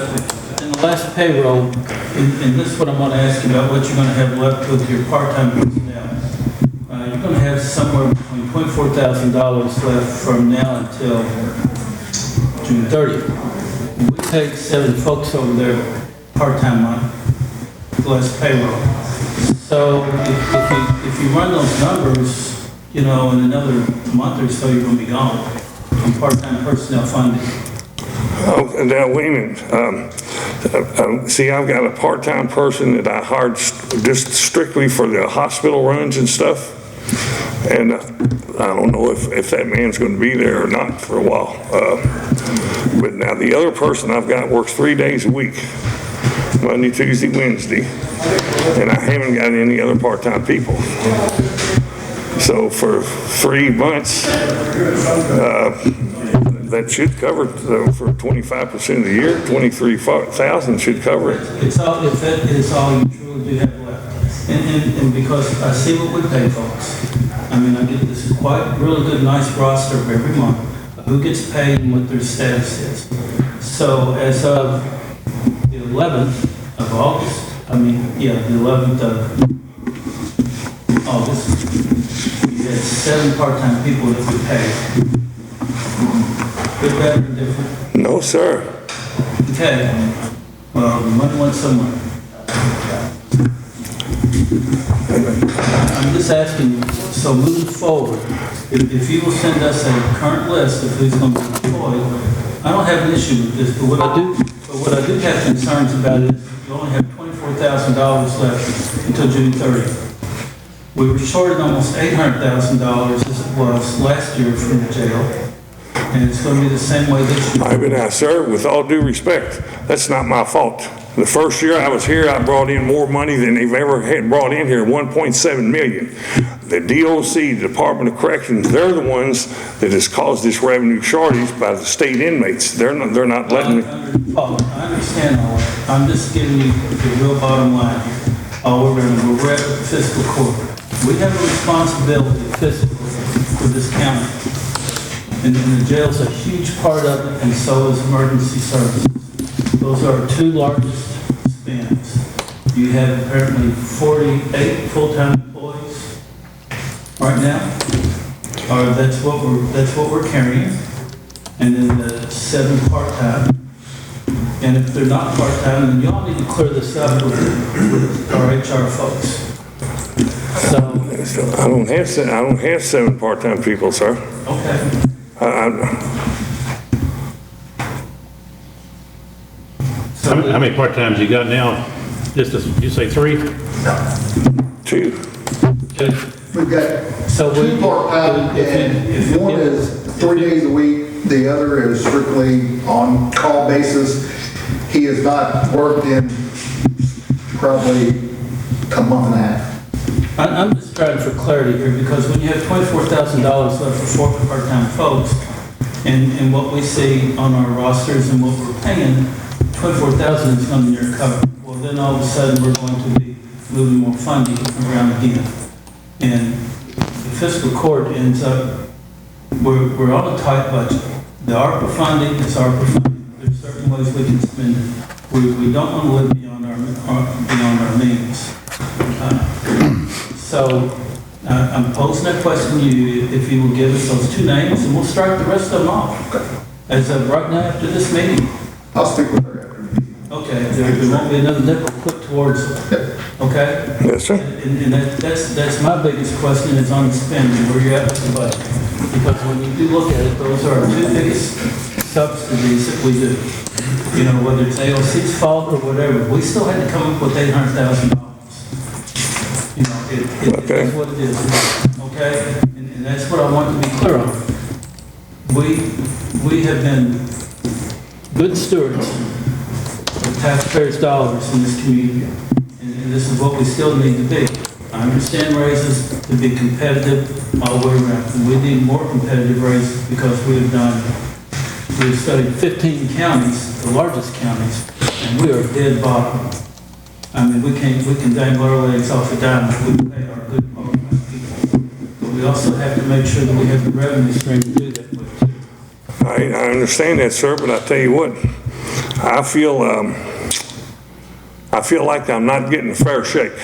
S5: in the last payroll, and this is what I'm going to ask you about, what you're going to have left with your part-time personnel. You're going to have somewhere between $24,000 left from now until June 30th. We paid 7 folks over there part-time on the last payroll. So if you run those numbers, you know, in another month or so, you're going to be gone on part-time personnel funding.
S14: Oh, now wait a minute. See, I've got a part-time person that I hired just strictly for the hospital runs and stuff. And I don't know if that man's going to be there or not for a while. But now the other person I've got works 3 days a week, Monday, Tuesday, Wednesday, and I haven't got any other part-time people. So for 3 months, that should cover for 25% of the year, 23,000 should cover it.
S5: It's all, if that is all you truly do have left. And because I see what we pay folks. I mean, I get this quite really good, nice roster every month of who gets paid and what their status is. So as of the 11th of August, the 11th of August, you had 7 part-time people that we paid. Good, better, or different?
S14: No, sir.
S5: Okay. Well, the money went somewhere. I'm just asking you, so moving forward, if you will send us a current list of who's going to be employed, I don't have an issue with this, but what I do have concerns about is you only have $24,000 left until June 30th. We were shorted almost $800,000 as it was last year from the jail, and it's going to be the same way this year.
S14: I've been out, sir, with all due respect, that's not my fault. The first year I was here, I brought in more money than they've ever had brought in here, $1.7 million. The DOC, the Department of Corrections, they're the ones that has caused this revenue shortage by the state inmates. They're not letting me.
S5: Paul, I understand all that. I'm just giving you the real bottom line here. We're at the fiscal court. We have a responsibility fiscal for this county. And the jail's a huge part of it, and so is emergency services. Those are our 2 largest spends. You have apparently 48 full-time employees right now. That's what we're carrying. And then the 7 part-time. And if they're not part-time, then y'all need to clear this up with our HR folks. So,
S14: I don't have 7 part-time people, sir.
S5: okay.
S4: How many part-times you got now? You say 3?
S14: 2.
S1: We've got
S5: So
S1: two part-time, and one is 3 days a week, the other is strictly on call basis. He has not worked in probably a month and a half.
S5: I'm just trying for clarity here, because when you have $24,000 left for 4 part-time folks, and what we see on our rosters and what we're paying, 24,000 is coming near covered. Well, then all of a sudden, we're going to be moving more funding around again. And the fiscal court ends up, we're on a tight budget. The ARPA funding is ARPA funding. There's certain ways we can spend it. We don't want to live beyond our means. So I'm posing that question to you, if you will give us those 2 names, and we'll strike the rest of them off. As of right now, after this meeting.
S1: I'll speak with her after the meeting.
S5: Okay, there won't be another nickel put towards it. Okay?
S14: Yes, sir.
S5: And that's my biggest question, is on spending, where you're at with the budget. Because when you do look at it, those are our 2 biggest subsidies that we do. You know, whether it's AOC's fault or whatever, we still had to come up with $800,000. You know, it is what it is, okay? And that's what I want to be clear on. We have been good stewards of taxpayers' dollars in this community. And this is what we still need to be. I understand raises to be competitive all the way around. And we need more competitive raises, because we've studied 15 counties, the largest counties, and we are dead bottom. I mean, we can dangle our legs off the dime if we pay our good qualified people. But we also have to make sure that we have the revenue stream to do that with.
S14: I understand that, sir, but I tell you what, I feel like I'm not getting a fair shake.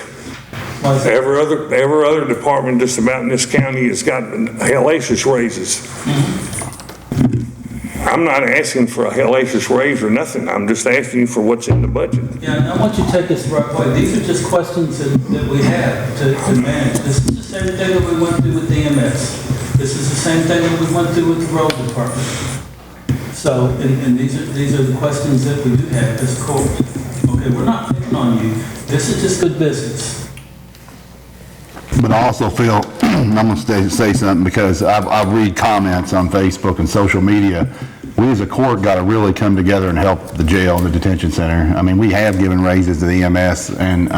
S14: Every other department just about in this county has gotten hellacious raises. I'm not asking for a hellacious raise or nothing. I'm just asking you for what's in the budget.
S5: Yeah, and I want you to take this the right way. These are just questions that we have to manage. This is the same thing that we went through with the EMS. This is the same thing that we went through with the road department. So, and these are the questions that we do have as a court. Okay, we're not picking on you. This is just good business.
S6: But I also feel, I'm going to say something, because I read comments on Facebook and social media. We as a court got to really come together and help the jail and the detention center. I mean, we have given raises to the EMS, and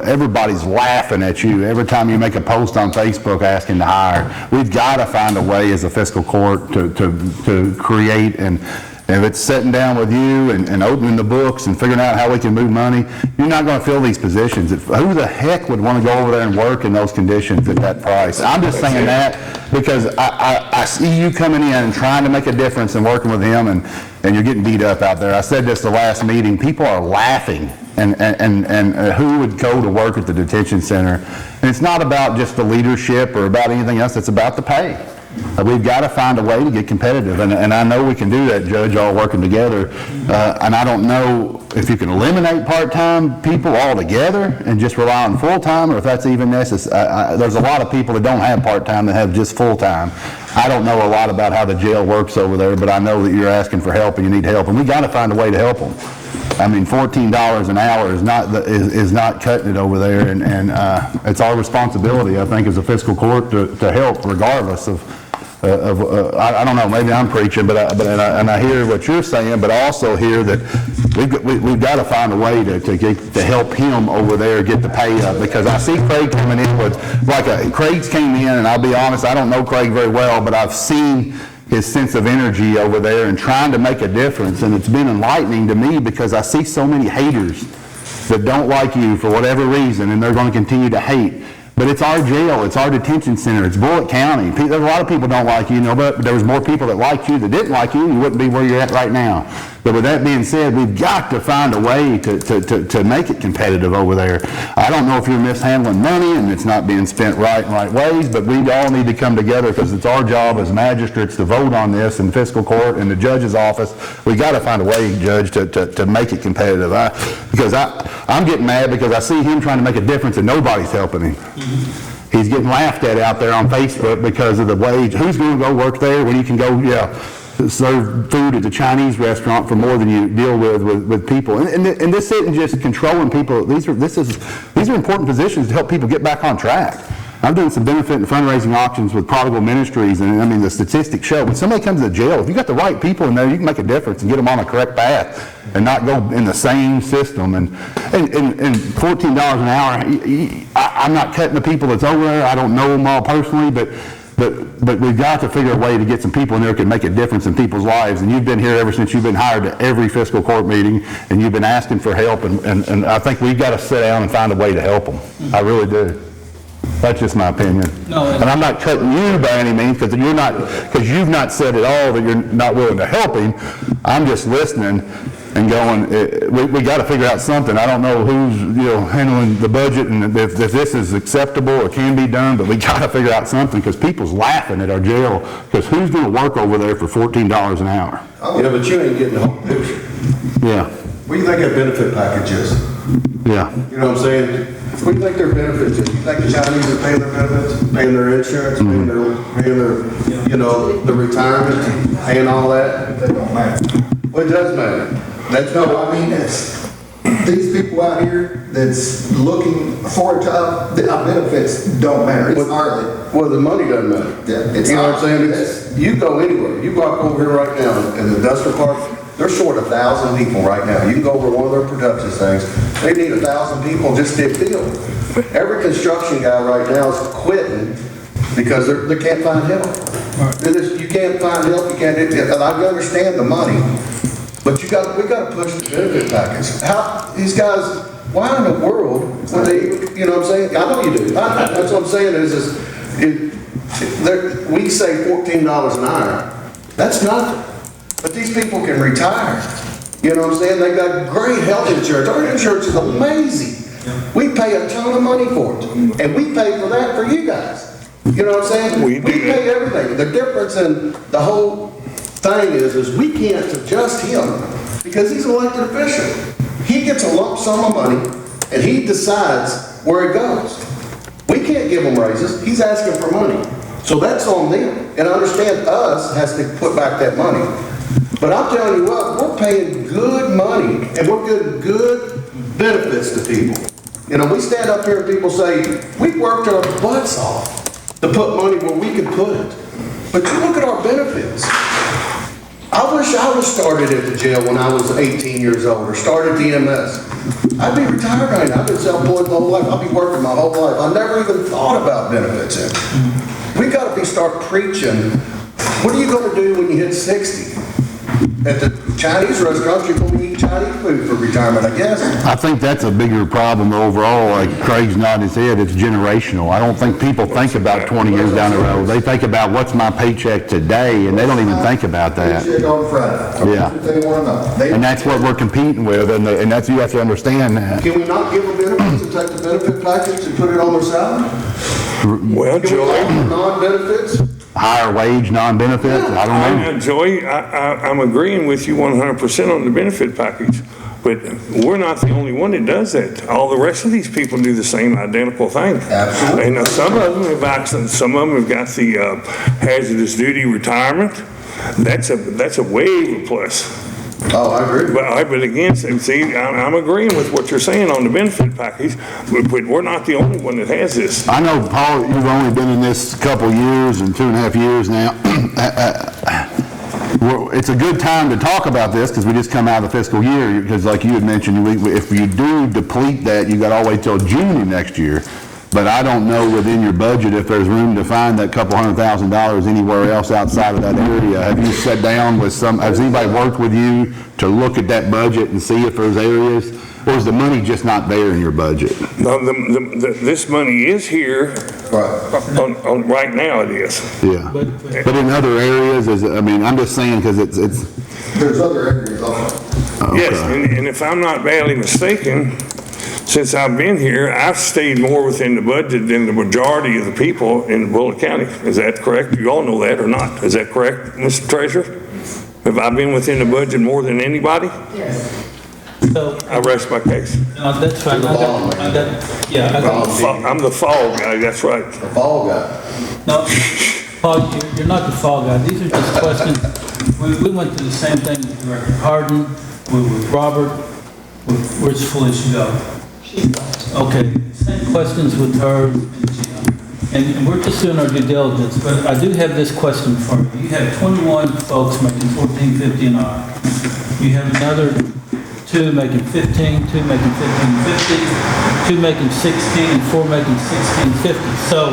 S6: everybody's laughing at you every time you make a post on Facebook asking to hire. We've got to find a way as a fiscal court to create, and if it's sitting down with you and opening the books and figuring out how we can move money, you're not going to fill these positions. Who the heck would want to go over there and work in those conditions at that price? I'm just saying that because I see you coming in and trying to make a difference and working with him, and you're getting beat up out there. I said this the last meeting. People are laughing and who would go to work at the detention center. And it's not about just the leadership or about anything else. It's about the pay. We've got to find a way to get competitive, and I know we can do that, Judge, all working together. And I don't know if you can eliminate part-time people altogether and just rely on full-time, or if that's even necessary. There's a lot of people that don't have part-time that have just full-time. I don't know a lot about how the jail works over there, but I know that you're asking for help and you need help, and we got to find a way to help them. I mean, $14 an hour is not cutting it over there, and it's our responsibility, I think, as a fiscal court to help, regardless of I don't know, maybe I'm preaching, but I hear what you're saying, but I also hear that we've got to find a way to help him over there get the pay up, because I see Craig coming in with, Craig's came in, and I'll be honest, I don't know Craig very well, but I've seen his sense of energy over there and trying to make a difference, and it's been enlightening to me, because I see so many haters that don't like you for whatever reason, and they're going to continue to hate. But it's our jail, it's our detention center, it's Bullitt County. There's a lot of people don't like you, but there was more people that liked you that didn't like you, you wouldn't be where you're at right now. But with that being said, we've got to find a way to make it competitive over there. I don't know if you're mishandling money and it's not being spent right in right ways, but we all need to come together because it's our job as magistrates to vote on this in fiscal court and the judge's office. We got to find a way, Judge, to make it competitive. I'm getting mad because I see him trying to make a difference and nobody's helping him. He's getting laughed at out there on Facebook because of the wage. Who's going to go work there when you can go, serve food at the Chinese restaurant for more than you deal with people? And this isn't just controlling people. These are important positions to help people get back on track. I've done some benefit and fundraising auctions with Prodigal Ministries, and I mean, the statistics show when somebody comes to jail, if you got the right people in there, you can make a difference and get them on the correct path and not go in the same system. And $14 an hour, I'm not cutting the people that's over there. I don't know them all personally, but we've got to figure a way to get some people in there who can make a difference in people's lives. And you've been here ever since you've been hired to every fiscal court meeting, and you've been asking for help, and I think we've got to sit down and find a way to help them. I really do. That's just my opinion. And I'm not cutting you by any means because you've not said at all that you're not willing to help him. I'm just listening and going, we got to figure out something. I don't know who's handling the budget and if this is acceptable or can be done, but we got to figure out something because people's laughing at our jail because who's going to work over there for $14 an hour?
S1: Yeah, but you ain't getting the whole picture.
S6: Yeah.
S1: What do you think that benefit package is?
S6: Yeah.
S1: You know what I'm saying? What do you think their benefits is? You think the Chinese are paying their benefits, paying their insurance, paying their, the retirement, paying all that? That don't matter. Well, it does matter. That's
S15: no, I mean, it's these people out here that's looking for a job, the benefits don't matter. It's hardly.
S1: Well, the money doesn't matter.
S15: Yeah, it's
S1: you know what I'm saying? You go anywhere. You walk over here right now in the industrial park, they're short 1,000 people right now. You can go over one of their production things. They need 1,000 people just to build. Every construction guy right now is quitting because they can't find help. You can't find help. You can't. And I understand the money, but we got to push the benefit package. How these guys? Why in the world would they? You know what I'm saying? I know you do. That's what I'm saying we say $14 an hour. That's nothing. But these people can retire. You know what I'm saying? They got great health insurance. Our insurance is amazing. We pay a ton of money for it. And we pay for that for you guys. You know what I'm saying? We pay everything. The difference in the whole thing is we can't adjust him because he's an elected official. He gets a lump sum of money and he decides where it goes. We can't give him raises. He's asking for money. So that's on them. And I understand us has to put back that money. But I'm telling you what, we're paying good money and we're giving good benefits to people. You know, we stand up here and people say, we worked our butts off to put money where we could put it. But you look at our benefits. I wish I was started at the jail when I was 18 years old or started the EMS. I'd be retired right now. I've been self-employed my whole life. I'll be working my whole life. I never even thought about benefits. We got to start preaching. What are you going to do when you hit 60? At the Chinese restaurants, you're going to eat Chinese food for retirement, I guess.
S6: I think that's a bigger problem overall. Like Craig's nodding his head, it's generational. I don't think people think about 20 years down the road. They think about what's my paycheck today, and they don't even think about that.
S15: Paycheck on Friday.
S6: Yeah.
S15: They want to know.
S6: And that's what we're competing with, and that's, you have to understand that.
S1: Can we not give them benefits and take the benefit package and put it on their salary?
S14: Well,
S1: Can we
S14: Joey.
S1: offer non-benefits?
S6: Higher wage, non-benefits, I don't know.
S14: Joey, I'm agreeing with you 100% on the benefit package, but we're not the only one that does that. All the rest of these people do the same identical thing.
S1: Absolutely.
S14: And some of them have accidents, some of them have got the hazardous duty retirement. That's a way of a plus.
S1: Oh, I agree.
S14: But again, see, I'm agreeing with what you're saying on the benefit package, but we're not the only one that has this.
S6: I know, Paul, you've only been in this a couple years and 2.5 years now. It's a good time to talk about this because we just come out of the fiscal year, because like you had mentioned, if you do deplete that, you got all the way till June of next year. but I don't know within your budget if there's room to find that couple $100,000 anywhere else outside of that area. Have you sat down with has anybody worked with you to look at that budget and see if there's areas, or is the money just not there in your budget?
S14: No, this money is here. Right now it is.
S6: Yeah. But in other areas, I'm just saying, because it's.
S15: There's other areas also.
S6: Okay.
S14: Yes, and if I'm not badly mistaken, since I've been here, I've stayed more within the budget than the majority of the people in Bullitt County. Is that correct? You all know that or not? Is that correct, Mr. Treasurer? Have I been within the budget more than anybody?
S2: Yes.
S5: So,
S14: I rest my case.
S5: no, that's fine. I'm
S14: the fall guy, that's right.
S15: The fall guy.
S5: No, Paul, you're not the fall guy. These are just questions. We went through the same thing with Director Harden, with Robert. Where's Felicia go? Okay, same questions with her and Jim. And we're just doing our due diligence, but I do have this question for you. You have 21 folks making $14.50 an hour. You have another 2 making 15, 2 making 15.50, 2 making 16, and 4 making 16.50. So,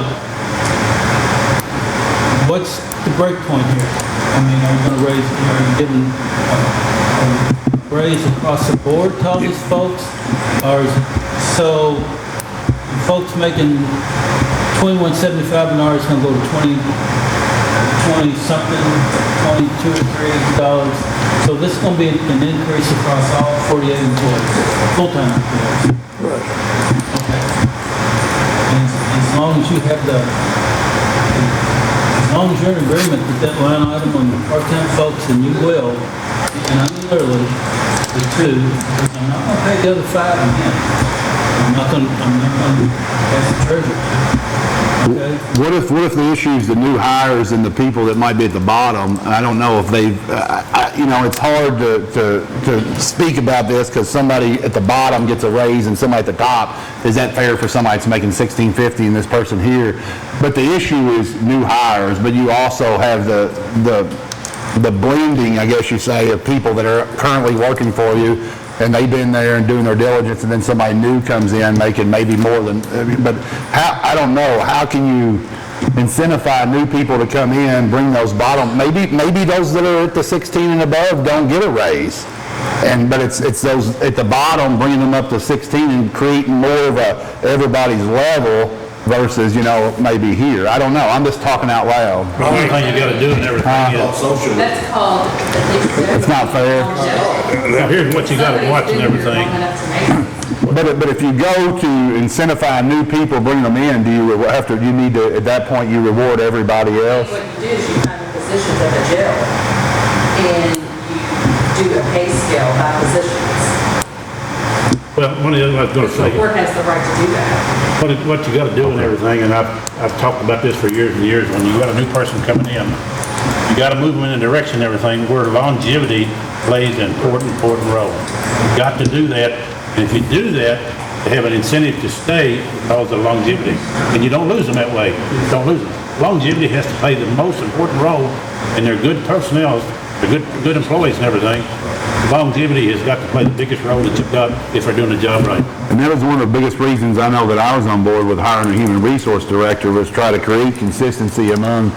S5: what's the break point here? I mean, are you going to raise, are you giving a raise across the board to all these folks? Or so, folks making $21.75 an hour is going to go to 20 something, $22 or $3. So this is going to be an increase across all 48 employees, full-time employees.
S14: Right.
S5: Okay. And as long as you have as long as you're in agreement with that line item on the part-time folks, then you will, and I'm literally the 2, because I'm not going to pay the other 5 again. I'm not going to ask the treasurer. Okay.
S6: What if the issue's the new hires and the people that might be at the bottom? I don't know if they've, it's hard to speak about this because somebody at the bottom gets a raise and somebody at the top. Is that fair for somebody that's making $16.50 and this person here? But the issue is new hires, but you also have the blending, I guess you say, of people that are currently working for you, and they've been there and doing their diligence, and then somebody new comes in making maybe more than, but I don't know, how can you incentivize new people to come in, bring those bottom, maybe those that are at the 16 and above don't get a raise. But it's those at the bottom, bringing them up to 16 and creating more of everybody's level versus, maybe here. I don't know. I'm just talking out loud.
S4: The only thing you gotta do and everything is social.
S2: That's called.
S6: It's not fair.
S4: Now, here's what you gotta watch and everything.
S6: But if you go to incentivize new people, bring them in, you need to, at that point, you reward everybody else?
S2: What you do is you have the positions at the jail, and you do a pay scale by positions.
S4: Well, one of the other I was gonna
S2: The
S4: say,
S2: board has the right to do that.
S4: what you gotta do and everything, and I've talked about this for years and years, when you got a new person coming in, you gotta move them in a direction and everything where longevity plays an important role. You got to do that, and if you do that, they have an incentive to stay because of longevity. And you don't lose them that way. You don't lose them. Longevity has to play the most important role, and they're good personnel, they're good employees and everything. Longevity has got to play the biggest role that you've got if they're doing the job right.
S6: And that was one of the biggest reasons I know that I was on board with hiring a human resource director, was try to create consistency among.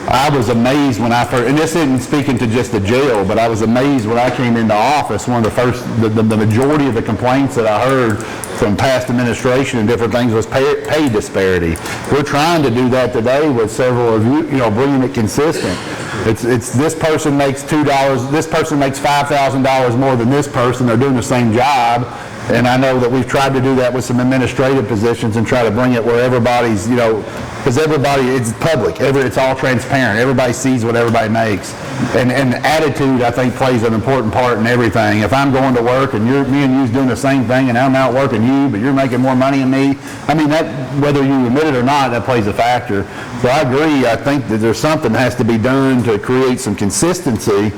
S6: I was amazed when I first, and this isn't speaking to just the jail, but I was amazed when I came into office, one of the first, the majority of the complaints that I heard from past administration and different things was pay disparity. We're trying to do that today with several of you, bringing it consistent. It's this person makes $2, this person makes $5,000 more than this person, they're doing the same job. And I know that we've tried to do that with some administrative positions and try to bring it where everybody's, because it's public, it's all transparent, everybody sees what everybody makes. And attitude, I think, plays an important part in everything. If I'm going to work and me and you's doing the same thing and I'm out working you, but you're making more money than me, I mean, that, whether you admit it or not, that plays a factor. So I agree, I think that there's something that has to be done to create some consistency,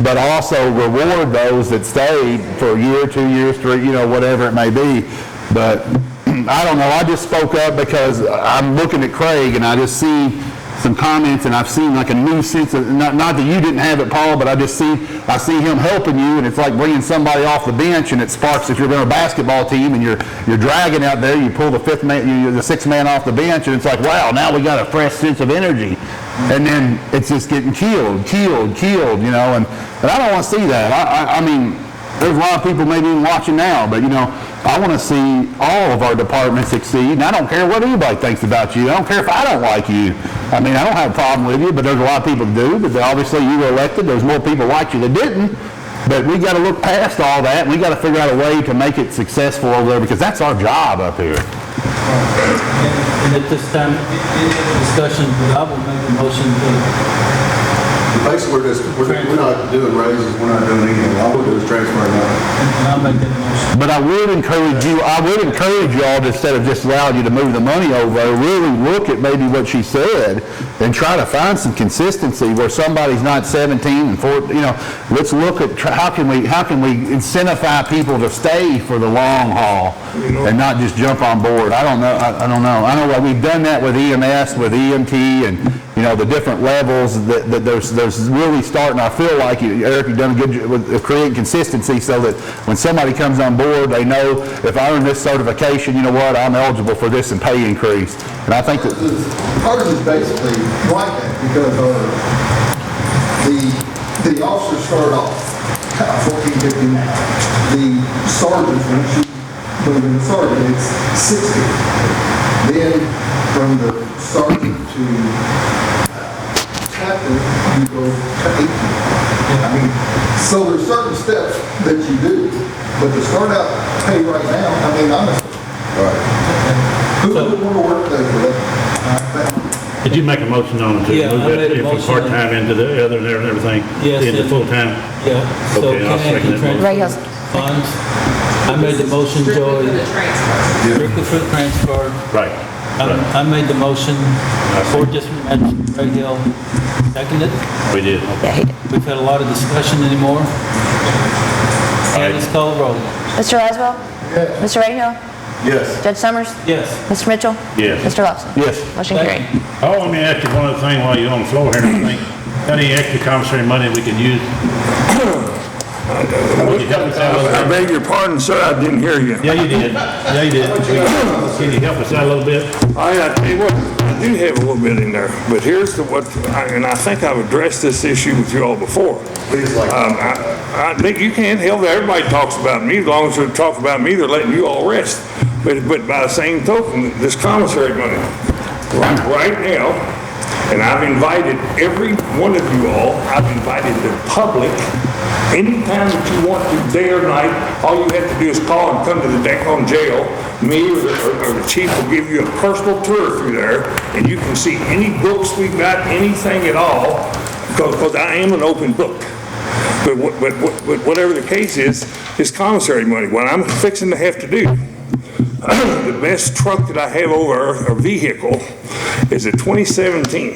S6: but also reward those that stayed for a year, 2 years, 3, whatever it may be. But I don't know, I just spoke up because I'm looking at Craig and I just see some comments, and I've seen like a new sense of, not that you didn't have it, Paul, but I see him helping you, and it's like bringing somebody off the bench, and it sparks, if you're in a basketball team and you're dragging out there, you pull the sixth man off the bench, and it's like, wow, now we got a fresh sense of energy. And then it's just getting killed, you know, and I don't want to see that. I mean, there's a lot of people maybe even watching now, but, you know, I want to see all of our departments succeed, and I don't care what anybody thinks about you. I don't care if I don't like you. I mean, I don't have a problem with you, but there's a lot of people that do, but obviously you were elected. There's more people like you that didn't, but we got to look past all that, and we got to figure out a way to make it successful over there, because that's our job up here.
S5: And at this time, discussion, I will make a motion to.
S1: Basically, we're not doing raises, we're not doing anything. All we'll do is transfer money.
S5: And I'll make that motion.
S6: But I would encourage y'all to, instead of just allowing you to move the money over, really look at maybe what she said and try to find some consistency where somebody's not 17 and 14, you know, let's look at how can we incentivize people to stay for the long haul and not just jump on board. I don't know. I know that we've done that with EMS, with EMT, and, you know, the different levels that there's really starting. I feel like Eric, you've done a good job with creating consistency so that when somebody comes on board, they know if I earn this certification, you know what, I'm eligible for this and pay increase. And I think that
S15: ours is basically like that because the officers start off at 14.50 now. The sergeants, once you move in the sergeant, it's 60. Then from the sergeant to captain, you go to 18. I mean, so there's certain steps that you do, but to start out pay right now, I mean, honestly, who would want to work there for that?
S4: Did you make a motion on it?
S5: Yeah, I made a
S4: from
S5: motion.
S4: part-time into the other and everything?
S5: Yes,
S4: into
S5: and-
S4: full-time?
S5: Yeah. So
S4: Okay, I'll second that motion.
S3: Ray Hills.
S5: Funds. I made the motion, Joey.
S2: Strictly for the transfer.
S5: Strictly for the transfer.
S4: Right.
S5: I made the motion for District Manager Ray Hill. Seconded.
S4: We did.
S3: Yeah, he did.
S5: We've had a lot of discussion anymore. Candace, call the roll.
S3: Mr. Laswell? Mr. Rainhill?
S1: Yes.
S3: Judge Summers?
S5: Yes.
S3: Mr. Mitchell?
S4: Yes.
S3: Mr. Lawson?
S6: yes.
S3: Motion
S5: Thank
S3: carried.
S4: Oh, let me ask you one other thing while you're on the floor here and everything. Got any extra commissary money we could use? Would you help us out a little
S14: I
S4: bit?
S14: beg your pardon, sir, I didn't hear you.
S4: Yeah, you did. Yeah, you did. Can you help us out a little bit?
S14: I tell you what, I do have a little bit in there, but here's and I think I've addressed this issue with you all before.
S1: Please, like,
S14: I think you can't help that. Everybody talks about me. As long as they talk about me, they're letting you all rest. But by the same token, this commissary money, right now, and I've invited every one of you all, I've invited the public, anytime that you want to, day or night, all you have to do is call and come to the Dagon jail. Me or the chief will give you a personal tour through there, and you can see any books we've got, anything at all, because I am an open book. But whatever the case is commissary money. What I'm fixing to have to do, the best truck that I have over a vehicle is a 2017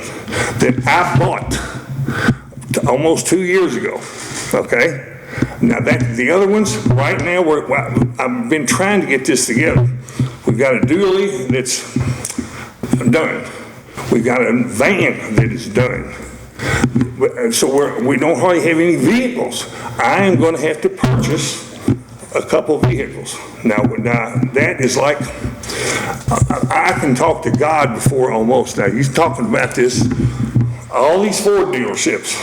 S14: that I bought almost 2 years ago, okay? Now the other ones, right now, I've been trying to get this together. We've got a dually that's done. We've got a van that is done. So we don't hardly have any vehicles. I am going to have to purchase a couple of vehicles. Now that is like, I can talk to God before almost. Now he's talking about this, all these Ford dealerships,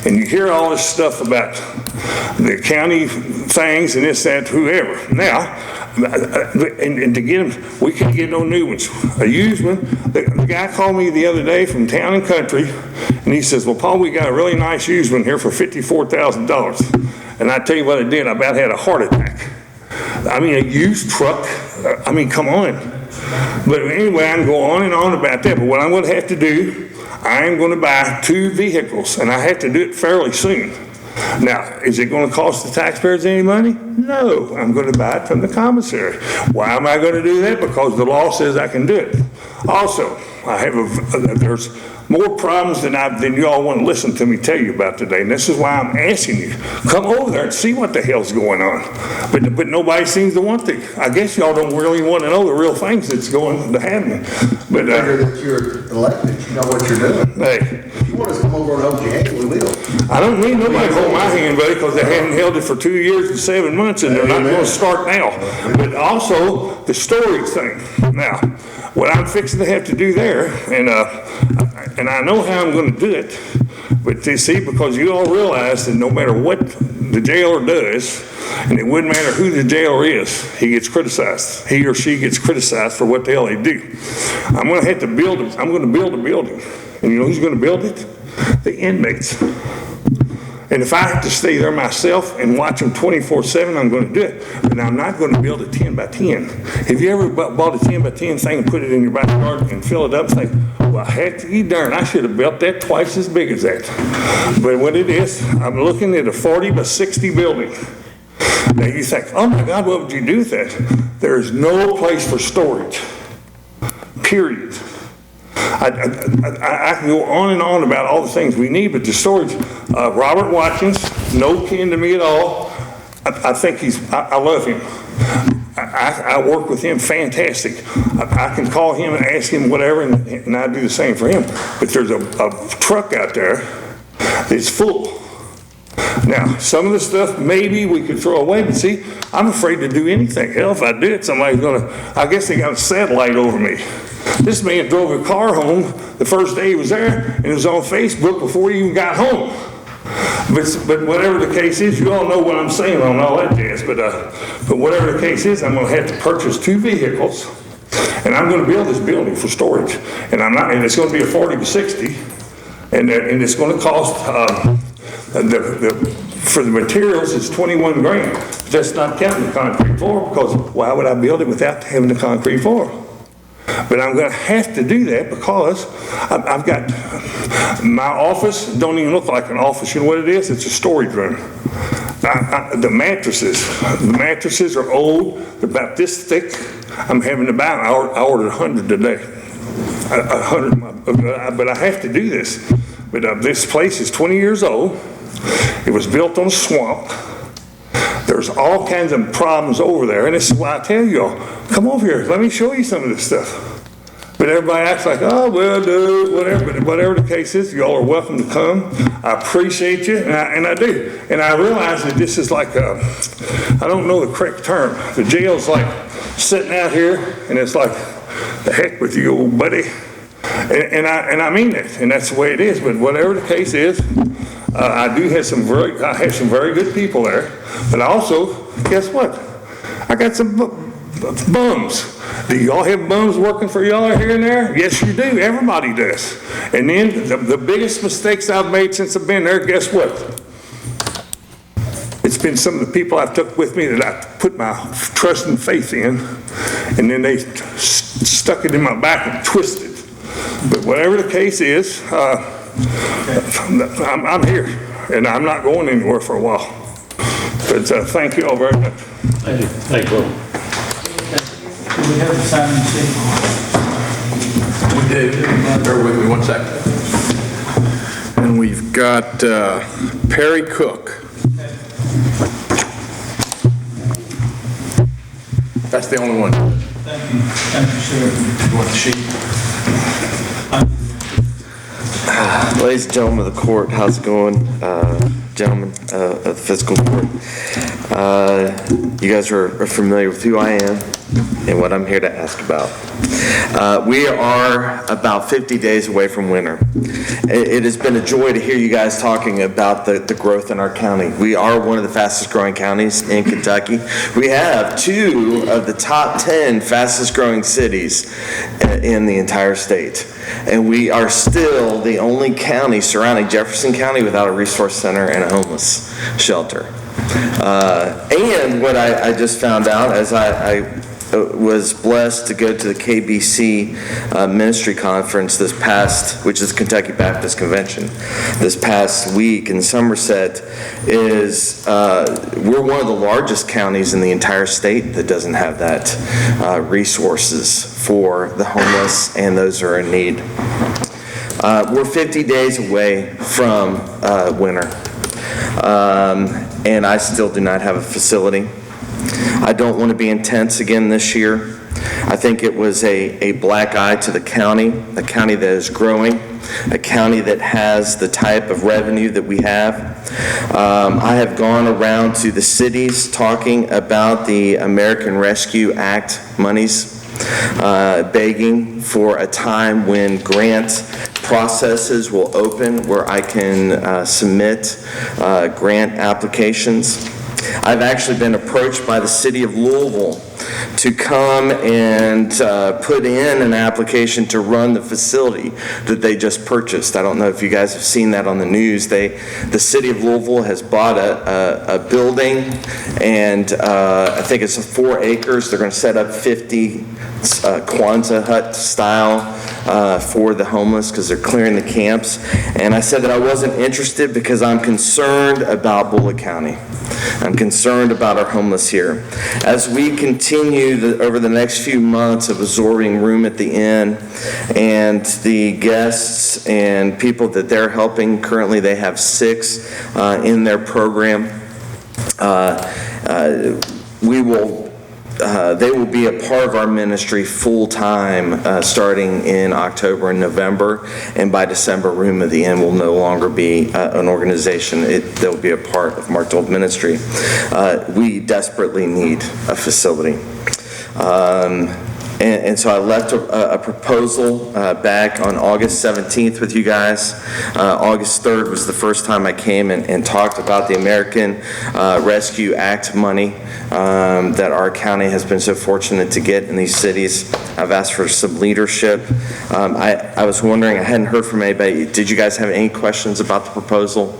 S14: and you hear all this stuff about the county things and this, that, whoever. Now, and to get them, we can't get no new ones. A used one, the guy called me the other day from Town and Country, and he says, well, Paul, we got a really nice used one here for $54,000. And I tell you what it did, I about had a heart attack. I mean, a used truck, I mean, come on. But anyway, I can go on and on about that, but what I'm going to have to do, I am going to buy 2 vehicles, and I have to do it fairly soon. Now, is it going to cost the taxpayers any money? No, I'm going to buy it from the commissary. Why am I going to do that? Because the law says I can do it. Also, I have there's more problems than y'all want to listen to me tell you about today. And this is why I'm asking you, come over there and see what the hell's going on. But nobody seems to want to. I guess y'all don't really want to know the real things that's going to happen. But
S1: Figure that you're elected, you know what you're doing.
S14: Hey,
S1: if you want us to come over and hold your hand, we will.
S14: I don't need nobody to hold my hand, buddy, because they haven't held it for 2 years and 7 months, and they're not going to start now. But also, the storage thing. Now, what I'm fixing to have to do there, and I know how I'm going to do it, but you see, because you all realize that no matter what the jailer does, and it wouldn't matter who the jailer is, he gets criticized. He or she gets criticized for what the hell they do. I'm going to have to build it. I'm going to build a building. And you know who's going to build it? The inmates. And if I have to stay there myself and watch them 24/7, I'm going to do it. But I'm not going to build a 10 by 10. Have you ever bought a 10 by 10 thing and put it in your backyard and fill it up and think, well, heck, you darn, I should have built that twice as big as that. But what it is, I'm looking at a 40 by 60 building. Now you think, oh my God, what would you do with that? There is no place for storage, period. I can go on and on about all the things we need, but the storage, Robert Watkins, no kin to me at all. I think I love him. I work with him fantastic. I can call him and ask him whatever, and I do the same for him. But there's a truck out there that's full. Now, some of the stuff maybe we could throw away, but see, I'm afraid to do anything. Hell, if I do it, somebody's gonna, I guess they got a satellite over me. This man drove a car home the first day he was there, and it was on Facebook before he even got home. But whatever the case is, you all know what I'm saying on all that jazz, but whatever the case is, I'm gonna have to purchase 2 vehicles, and I'm gonna build this building for storage. And it's gonna be a 40 by 60, and it's gonna cost, for the materials, it's 21 grand. That's not counting the concrete floor, because why would I build it without having the concrete floor? But I'm going to have to do that because I've got, my office don't even look like an office. You know what it is? It's a storage room. The mattresses are old. They're about this thick. I'm having to buy them. I ordered 100 today. 100, but I have to do this. But this place is 20 years old. It was built on a swamp. There's all kinds of problems over there, and this is why I tell y'all, come over here, let me show you some of this stuff. But everybody acts like, oh, well, dude, whatever. But whatever the case is, y'all are welcome to come. I appreciate you, and I do. And I realize that this is like I don't know the correct term. The jail's like sitting out here, and it's like, the heck with you, old buddy. And I mean it, and that's the way it is. But whatever the case is, I have some very good people there. But also, guess what? I got some bums. Do y'all have bums working for y'all here and there? Yes, you do. Everybody does. And then the biggest mistakes I've made since I've been there, guess what? It's been some of the people I've took with me that I put my trust and faith in, and then they stuck it in my back and twisted. But whatever the case is, I'm here, and I'm not going anywhere for a while. But thank you all very much.
S4: Thank you. Thank you.
S5: Do we have a signing sheet?
S10: We do. Bear with me one second. And we've got Perry Cook. That's the only one.
S5: Thank you, Sheriff.
S10: You want the sheet?
S16: Ladies and gentlemen of the court, how's it going? Gentlemen of the fiscal court. You guys are familiar with who I am and what I'm here to ask about. We are about 50 days away from winter. It has been a joy to hear you guys talking about the growth in our county. We are one of the fastest growing counties in Kentucky. We have 2 of the top 10 fastest growing cities in the entire state. And we are still the only county surrounding Jefferson County without a resource center and a homeless shelter. And what I just found out as I was blessed to go to the KBC ministry conference which is Kentucky Baptist Convention, this past week in Somerset, is we're one of the largest counties in the entire state that doesn't have that resources for the homeless and those who are in need. We're 50 days away from winter, and I still do not have a facility. I don't want to be intense again this year. I think it was a black eye to the county, a county that is growing, a county that has the type of revenue that we have. I have gone around to the cities talking about the American Rescue Act monies, begging for a time when grant processes will open where I can submit grant applications. I've actually been approached by the city of Louisville to come and put in an application to run the facility that they just purchased. I don't know if you guys have seen that on the news. The city of Louisville has bought a building, and I think it's 4 acres. They're going to set up 50 Kwanzaa hut style for the homeless because they're clearing the camps. And I said that I wasn't interested because I'm concerned about Bullitt County. I'm concerned about our homeless here. As we continue over the next few months of absorbing room at the inn and the guests and people that they're helping, currently they have 6 in their program, they will be a part of our ministry full-time starting in October and November, and by December, Room of the Inn will no longer be an organization. They'll be a part of Mark Dold Ministry. We desperately need a facility. And so I left a proposal back on August 17th with you guys. August 3rd was the first time I came and talked about the American Rescue Act money that our county has been so fortunate to get in these cities. I've asked for some leadership. I was wondering, I hadn't heard from anybody. Did you guys have any questions about the proposal?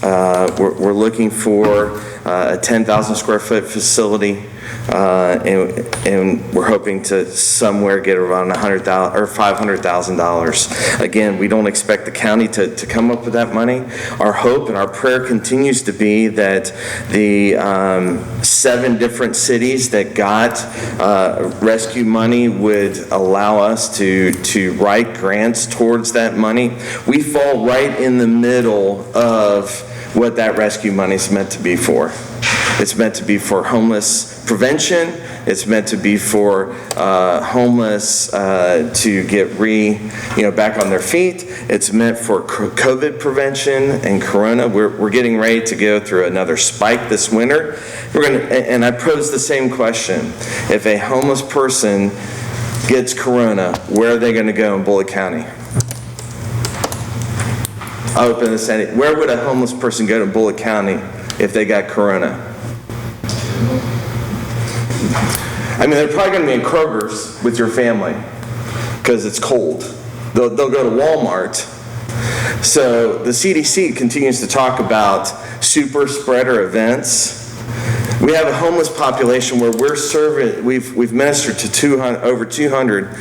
S16: We're looking for a 10,000 square foot facility. And we're hoping to somewhere get around $100,000 or $500,000. Again, we don't expect the county to come up with that money. Our hope and our prayer continues to be that the 7 different cities that got rescue money would allow us to write grants towards that money. We fall right in the middle of what that rescue money is meant to be for. It's meant to be for homeless prevention. It's meant to be for homeless to get back on their feet. It's meant for COVID prevention and Corona. We're getting ready to go through another spike this winter. And I pose the same question: if a homeless person gets Corona, where are they going to go in Bullitt County? I'll open this ending. Where would a homeless person go to Bullitt County if they got Corona? I mean, they're probably going to be in Kroger's with your family because it's cold. They'll go to Walmart. So the CDC continues to talk about super spreader events. We have a homeless population where we've ministered to over 200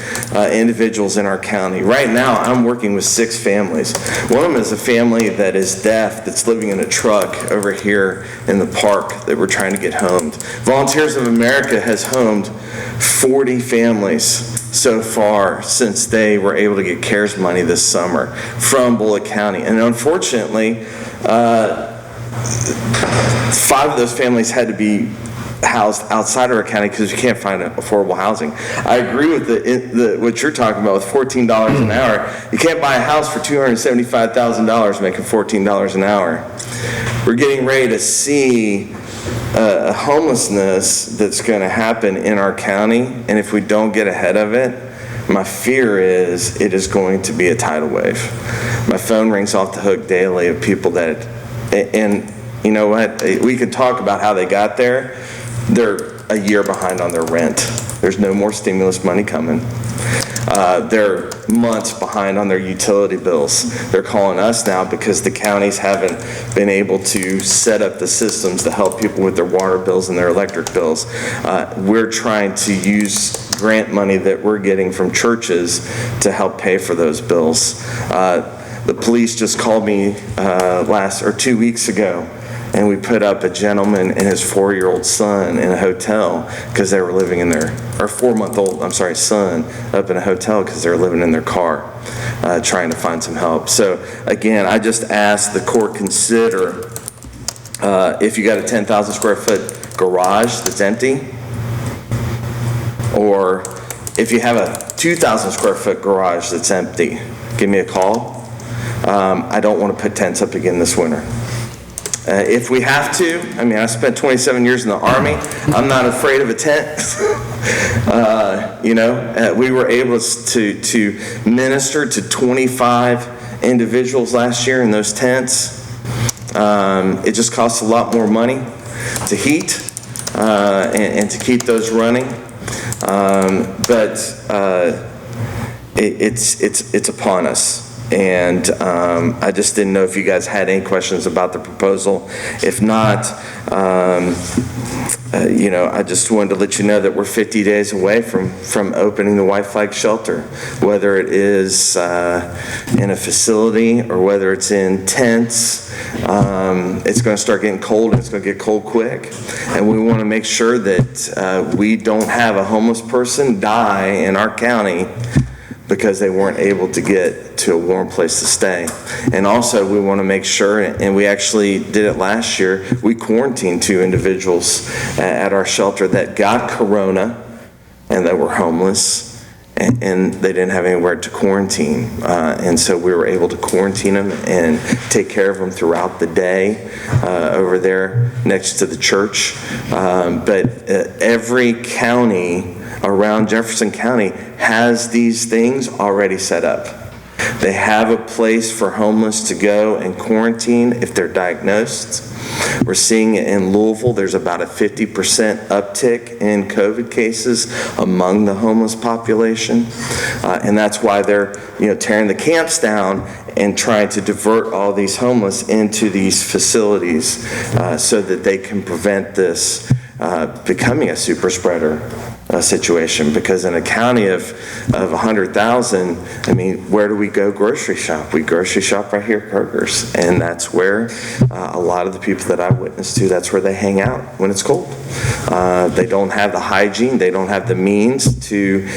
S16: individuals in our county. Right now, I'm working with 6 families. One of them is a family that is deaf, that's living in a truck over here in the park that we're trying to get homed. Volunteers of America has homed 40 families so far since they were able to get CARES money this summer from Bullitt County. And unfortunately, 5 of those families had to be housed outside of our county because we can't find affordable housing. I agree with what you're talking about with $14 an hour. You can't buy a house for $275,000 making $14 an hour. We're getting ready to see a homelessness that's going to happen in our county, and if we don't get ahead of it, my fear is it is going to be a tidal wave. My phone rings off the hook daily of people that, and you know what, we could talk about how they got there. They're a year behind on their rent. There's no more stimulus money coming. They're months behind on their utility bills. They're calling us now because the counties haven't been able to set up the systems to help people with their water bills and their electric bills. We're trying to use grant money that we're getting from churches to help pay for those bills. The police just called me 2 weeks ago and we put up a gentleman and his 4-year-old son in a hotel because they were living in their, or 4-month-old, I'm sorry, son up in a hotel because they were living in their car, trying to find some help. So again, I just ask the court consider if you got a 10,000 square foot garage that's empty, or if you have a 2,000 square foot garage that's empty, give me a call. I don't want to put tents up again this winter. If we have to, I mean, I spent 27 years in the Army. I'm not afraid of a tent. We were able to minister to 25 individuals last year in those tents. It just costs a lot more money to heat and to keep those running. But it's upon us. And I just didn't know if you guys had any questions about the proposal. If not, I just wanted to let you know that we're 50 days away from opening the White Flag Shelter, whether it is in a facility or whether it's in tents. It's going to start getting cold, and it's going to get cold quick. And we want to make sure that we don't have a homeless person die in our county because they weren't able to get to a warm place to stay. And also, we want to make sure, and we actually did it last year, we quarantined 2 individuals at our shelter that got corona and that were homeless, and they didn't have anywhere to quarantine. And so we were able to quarantine them and take care of them throughout the day over there next to the church. But every county around Jefferson County has these things already set up. They have a place for homeless to go and quarantine if they're diagnosed. We're seeing it in Louisville. There's about a 50% uptick in COVID cases among the homeless population. And that's why they're tearing the camps down and trying to divert all these homeless into these facilities so that they can prevent this becoming a super spreader situation. Because in a county of 100,000, I mean, where do we go grocery shop? We grocery shop right here at Kroger's, and that's where a lot of the people that I witnessed to, that's where they hang out when it's cold. They don't have the hygiene, they don't have the means to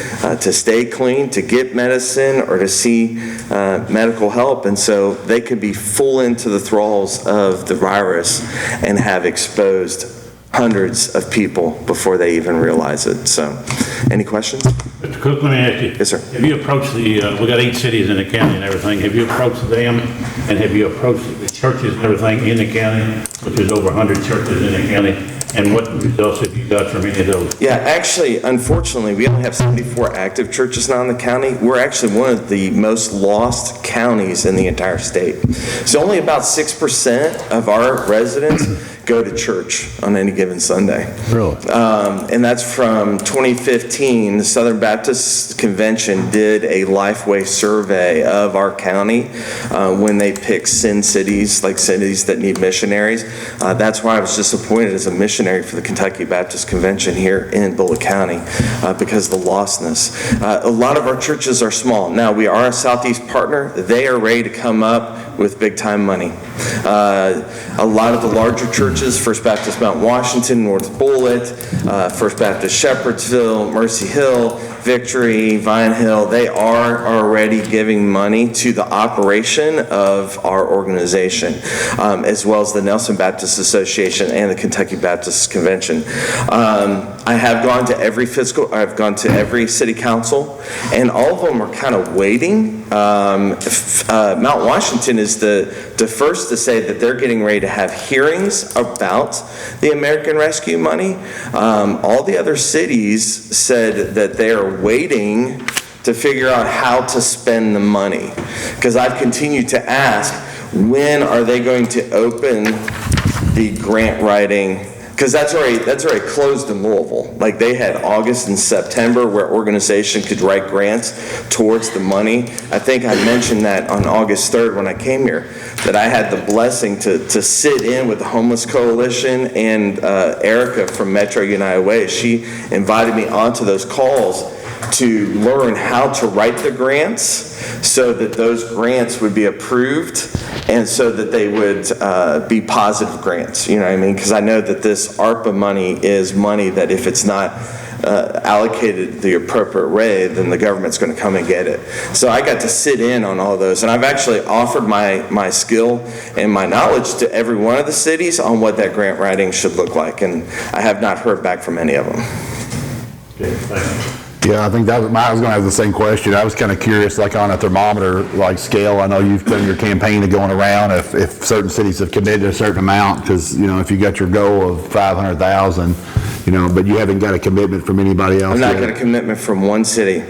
S16: stay clean, to get medicine, or to see medical help, and so they could be full into the thralls of the virus and have exposed hundreds of people before they even realize it. So, any questions?
S4: Mr. Cook, let me ask you.
S16: Yes, sir.
S4: Have you approached we got 8 cities in the county and everything. Have you approached them, and have you approached the churches and everything in the county, which is over 100 churches in the county? And what results have you got from any of those? Yeah, actually, unfortunately, we only have 74 active churches now in the county. We're actually one of the most lost counties in the entire state. So only about 6% of our residents go to church on any given Sunday. Really? And that's from 2015. The Southern Baptist Convention did a Lifeway survey of our county when they picked sin cities, like cities that need missionaries. That's why I was disappointed as a missionary for the Kentucky Baptist Convention here in Bullitt County because of the lostness. A lot of our churches are small. Now, we are a Southeast partner. They are ready to come up with big time money. A lot of the larger churches, First Baptist Mount Washington, North Bullitt, First Baptist Shepherdsville, Mercy Hill, Victory, Vine Hill, they are already giving money to the operation of our organization, as well as the Nelson Baptist Association and the Kentucky Baptist Convention. I have gone to every I've gone to every city council, and all of them are kind of waiting. Mount Washington is the first to say that they're getting ready to have hearings about the American Rescue money. All the other cities said that they are waiting to figure out how to spend the money. Because I've continued to ask, when are they going to open the grant writing? Because that's already closed in Louisville. Like, they had August and September where organization could write grants towards the money. I think I mentioned that on August 3rd when I came here, that I had the blessing to sit in with the Homeless Coalition and Erica from Metro United Way. She invited me onto those calls to learn how to write the grants so that those grants would be approved
S16: and so that they would be positive grants, you know what I mean? Because I know that this ARPA money is money that if it's not allocated the appropriate way, then the government's going to come and get it. So I got to sit in on all those, and I've actually offered my skill and my knowledge to every one of the cities on what that grant writing should look like, and I have not heard back from any of them.
S6: Yeah, I think I was going to have the same question. I was kind of curious, like on a thermometer like scale. I know you've done your campaign of going around if certain cities have committed a certain amount, because if you got your goal of 500,000, but you haven't got a commitment from anybody else.
S16: I'm not
S6: yet.
S16: got a commitment from one city,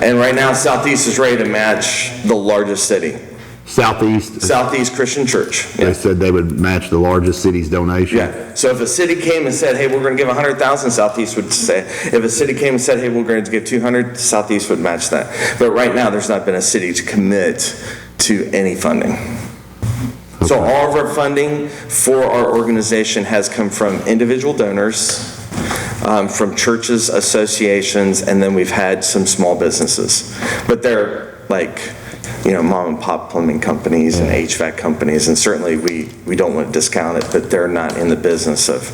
S16: and right now Southeast is ready to match the largest city. Southeast Christian Church.
S6: They said they would match the largest city's donation.
S16: Yeah. So if a city came and said, hey, we're going to give 100,000, Southeast would say. If a city came and said, hey, we're going to give 200, Southeast would match that. But right now, there's not been a city to commit to any funding. Okay. So all of our funding for our organization has come from individual donors, from churches, associations, and then we've had some small businesses. But they're like, mom and pop plumbing companies and HVAC companies, and certainly we don't want to discount it, but they're not in the business of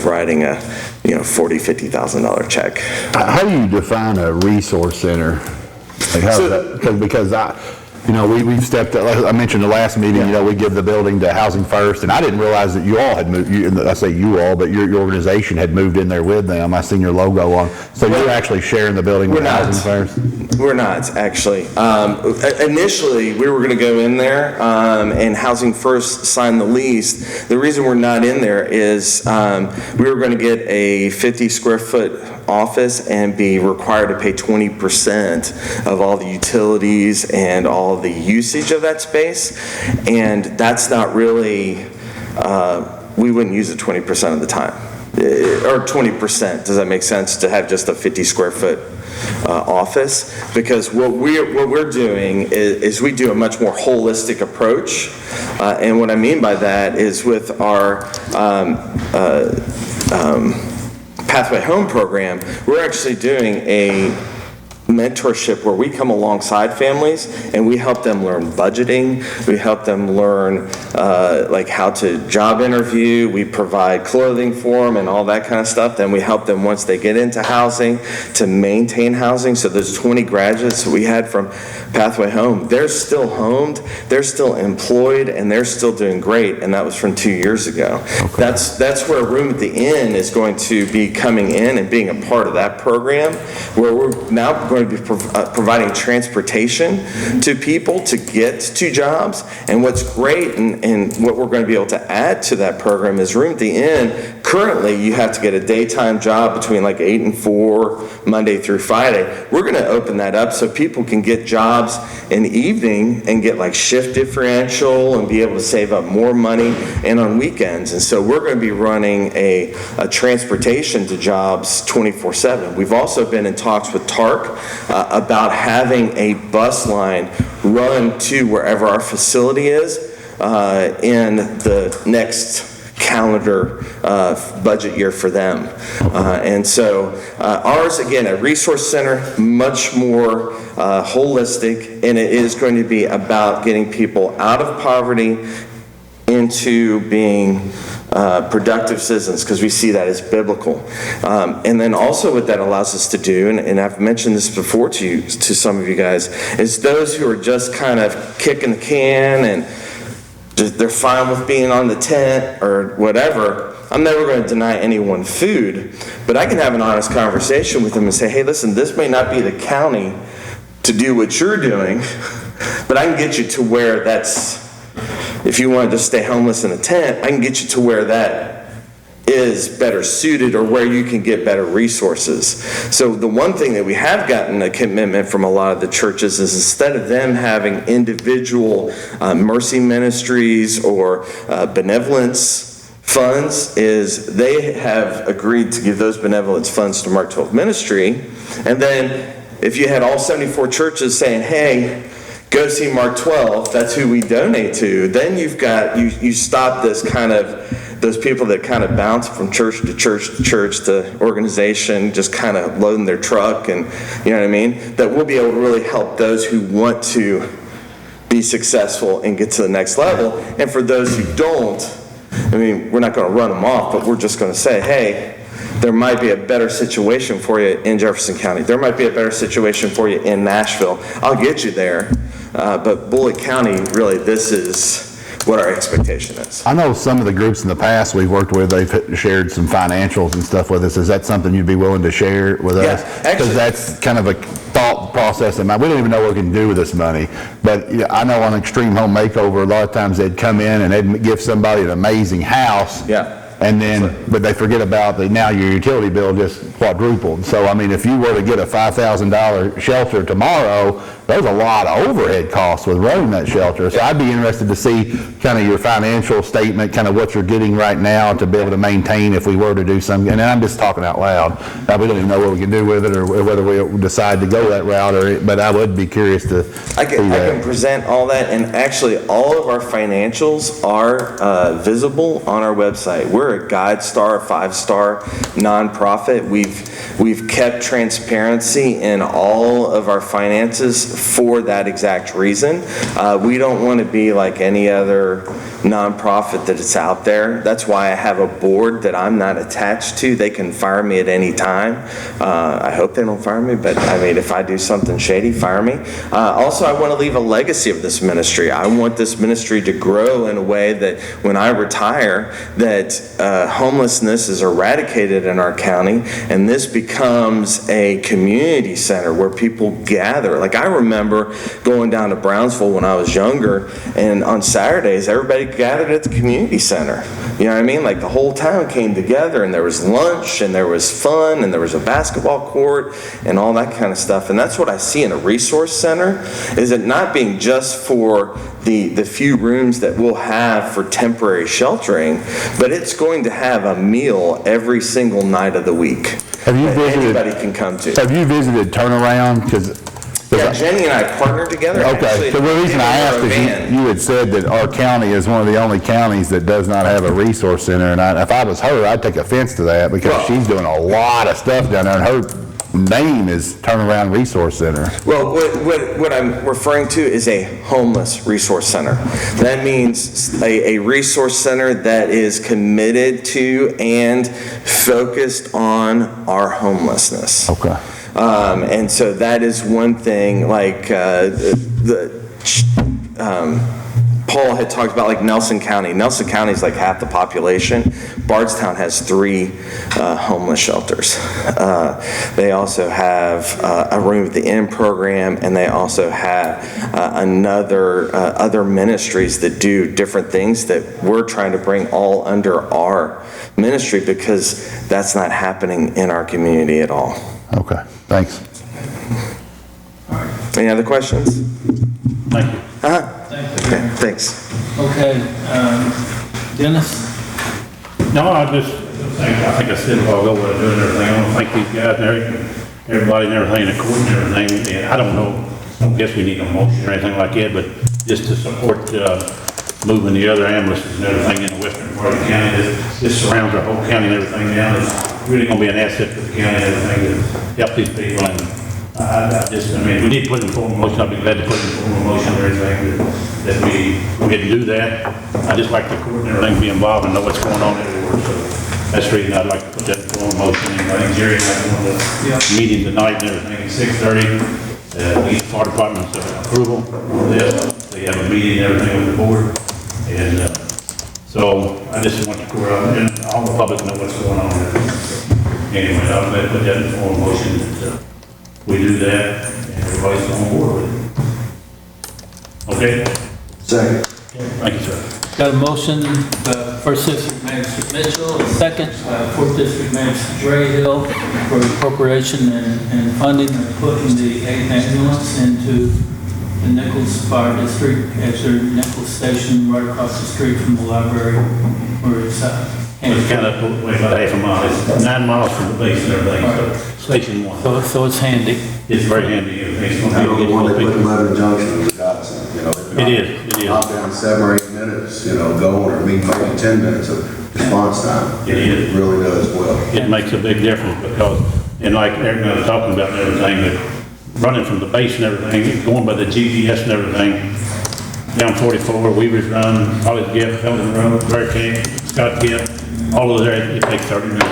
S16: writing a $40,000, $50,000 check.
S6: How do you define a resource center? Like how is that? Because we've stepped up, like I mentioned the last meeting, we give the building to Housing First, and I didn't realize that you all had moved, I say you all, but your organization had moved in there with them. I seen your logo on. So you're actually sharing the building with Housing First?
S16: We're not, actually. Initially, we were going to go in there, and Housing First signed the lease. The reason we're not in there is we were going to get a 50 square foot office and be required to pay 20% of all the utilities and all the usage of that space, and that's not really, we wouldn't use it 20% of the time, or 20%, does that make sense, to have just a 50 square foot office? Because what we're doing is we do a much more holistic approach, and what I mean by that is with our Pathway Home program, we're actually doing a mentorship where we come alongside families and we help them learn budgeting, we help them learn like how to job interview, we provide clothing for them and all that kind of stuff. Then we help them once they get into housing to maintain housing. So those 20 graduates we had from Pathway Home, they're still homed, they're still employed, and they're still doing great, and that was from 2 years ago. Okay. That's where Room at the Inn is going to be coming in and being a part of that program, where we're now going to be providing transportation to people to get to jobs. And what's great and what we're going to be able to add to that program is Room at the Inn. Currently, you have to get a daytime job between like 8 and 4, Monday through Friday. We're going to open that up so people can get jobs in the evening and get like shift differential and be able to save up more money and on weekends. And so we're going to be running a transportation to jobs 24/7. We've also been in talks with TARC about having a bus line run to wherever our facility is in the next calendar budget year for them. And so ours, again, a resource center, much more holistic, and it is going to be about getting people out of poverty into being productive citizens, because we see that as biblical. And then also what that allows us to do, and I've mentioned this before to some of you guys, is those who are just kind of kicking the can and they're fine with being on the tent or whatever. I'm never going to deny anyone food, but I can have an honest conversation with them and say, hey, listen, this may not be the county to do what you're doing, but I can get you to where that's, if you wanted to stay homeless in a tent, I can get you to where that is better suited or where you can get better resources. So the one thing that we have gotten a commitment from a lot of the churches is instead of them having individual mercy ministries or benevolence funds, is they have agreed to give those benevolence funds to Mark 12 Ministry. And then if you had all 74 churches saying, hey, go see Mark 12, that's who we donate to, then you've got, you stop this kind of, those people that kind of bounce from church to church to church to organization, just kind of loading their truck, and you know what I mean? That we'll be able to really help those who want to be successful and get to the next level. And for those who don't, I mean, we're not going to run them off, but we're just going to say, hey, there might be a better situation for you in Jefferson County. There might be a better situation for you in Nashville. I'll get you there. But Bullitt County, really, this is what our expectation is.
S6: I know some of the groups in the past we've worked with, they've shared some financials and stuff with us. Is that something you'd be willing to share with us? Because that's kind of a thought process in mind. We don't even know what we can do with this money. But yeah, I know on Extreme Home Makeover, a lot of times they'd come in and they'd give somebody an amazing house.
S16: Yeah.
S6: And then, but they forget about that now your utility bill just quadrupled. So, I mean, if you were to get a $5,000 shelter tomorrow, there's a lot of overhead costs with running that shelter. So I'd be interested to see kind of your financial statement, kind of what you're getting right now to be able to maintain if we were to do something. And I'm just talking out loud. We don't even know what we can do with it or whether we decide to go that route, but I would be curious to
S16: I can present all that, and actually all of our financials are visible on our website. We're a GuideStar 5-star nonprofit. We've kept transparency in all of our finances for that exact reason. We don't want to be like any other nonprofit that is out there. That's why I have a board that I'm not attached to. They can fire me at any time. I hope they don't fire me, but I mean, if I do something shady, fire me. Also, I want to leave a legacy of this ministry. I want this ministry to grow in a way that when I retire, that homelessness is eradicated in our county, and this becomes a community center where people gather. Like, I remember going down to Brownsville when I was younger, and on Saturdays, everybody gathered at the community center. You know what I mean? Like, the whole town came together, and there was lunch, and there was fun, and there was a basketball court, and all that kind of stuff. And that's what I see in a resource center, is it not being just for the few rooms that we'll have for temporary sheltering, but it's going to have a meal every single night of the week.
S6: Have you visited?
S16: Anybody can come to.
S6: Have you visited Turnaround?
S16: Yeah, Jenny and I partnered together.
S6: Okay, so the reason I asked is you had said that our county is one of the only counties that does not have a resource center, and if I was her, I'd take offense to that because she's doing a lot of stuff down there, and her name is Turnaround Resource Center.
S16: Well, what I'm referring to is a homeless resource center. That means a resource center that is committed to and focused on our homelessness.
S6: Okay.
S16: And so that is one thing, like Paul had talked about, like Nelson County. Nelson County is like half the population. Bardstown has 3 homeless shelters. They also have a room at the inn program, and they also have other ministries that do different things that we're trying to bring all under our ministry, because that's not happening in our community at all.
S6: Okay, thanks.
S16: Any other questions?
S4: Thank you.
S16: Okay, thanks.
S5: Okay, Dennis?
S4: No, I think I said a while ago what I'm doing and everything. I want to thank these guys and everybody and everything, the court and everything. And I don't know, I don't guess we need a motion or anything like that, but just to support moving the other ambulances and everything in the western part of the county. This surrounds our whole county and everything now. It's really going to be an asset for the county and everything to help these people. And I mean, we need to put in formal motion. I'd be glad to put in formal motion or anything that we go ahead and do that. I just like the court and everything to be involved and know what's going on everywhere. So that's the reason I'd like to put that in formal motion. And I think Jerry and I are going to meeting tonight and everything at 6:30. We get fire department's approval for this. They have a meeting and everything with the board. And so I just want the court and all the public know what's going on. Anyway, I'm going to put that in formal motion that we do that and everybody's on board with it. Okay? Second. Thank you, sir.
S5: Got a motion, First District Manager Mitchell, a second, Fourth District Manager Dre Hill, for appropriation and funding of putting the 8th ambulance into the Nichols Fire District at their Nichols Station right across the street from the library where it's
S4: It's kind of about half a mile. It's 9 miles from the base and everything, so Station 1.
S5: So it's handy.
S4: It's very handy. It's going to
S1: I
S4: be
S1: know the one they put in Lebanon Junction was Godson, you know.
S4: It is.
S1: Knock down 7 or 8 minutes, you know, going, or maybe 10 minutes of response time.
S4: It is.
S1: It really does well.
S4: It makes a big difference because, and like everybody was talking about and everything, that running from the base and everything, going by the GPS and everything, down 44, Weaver's Run, Holly's Gift, Hilton Road, Hurricane, Scott Gift, all of those areas, it takes 30 minutes.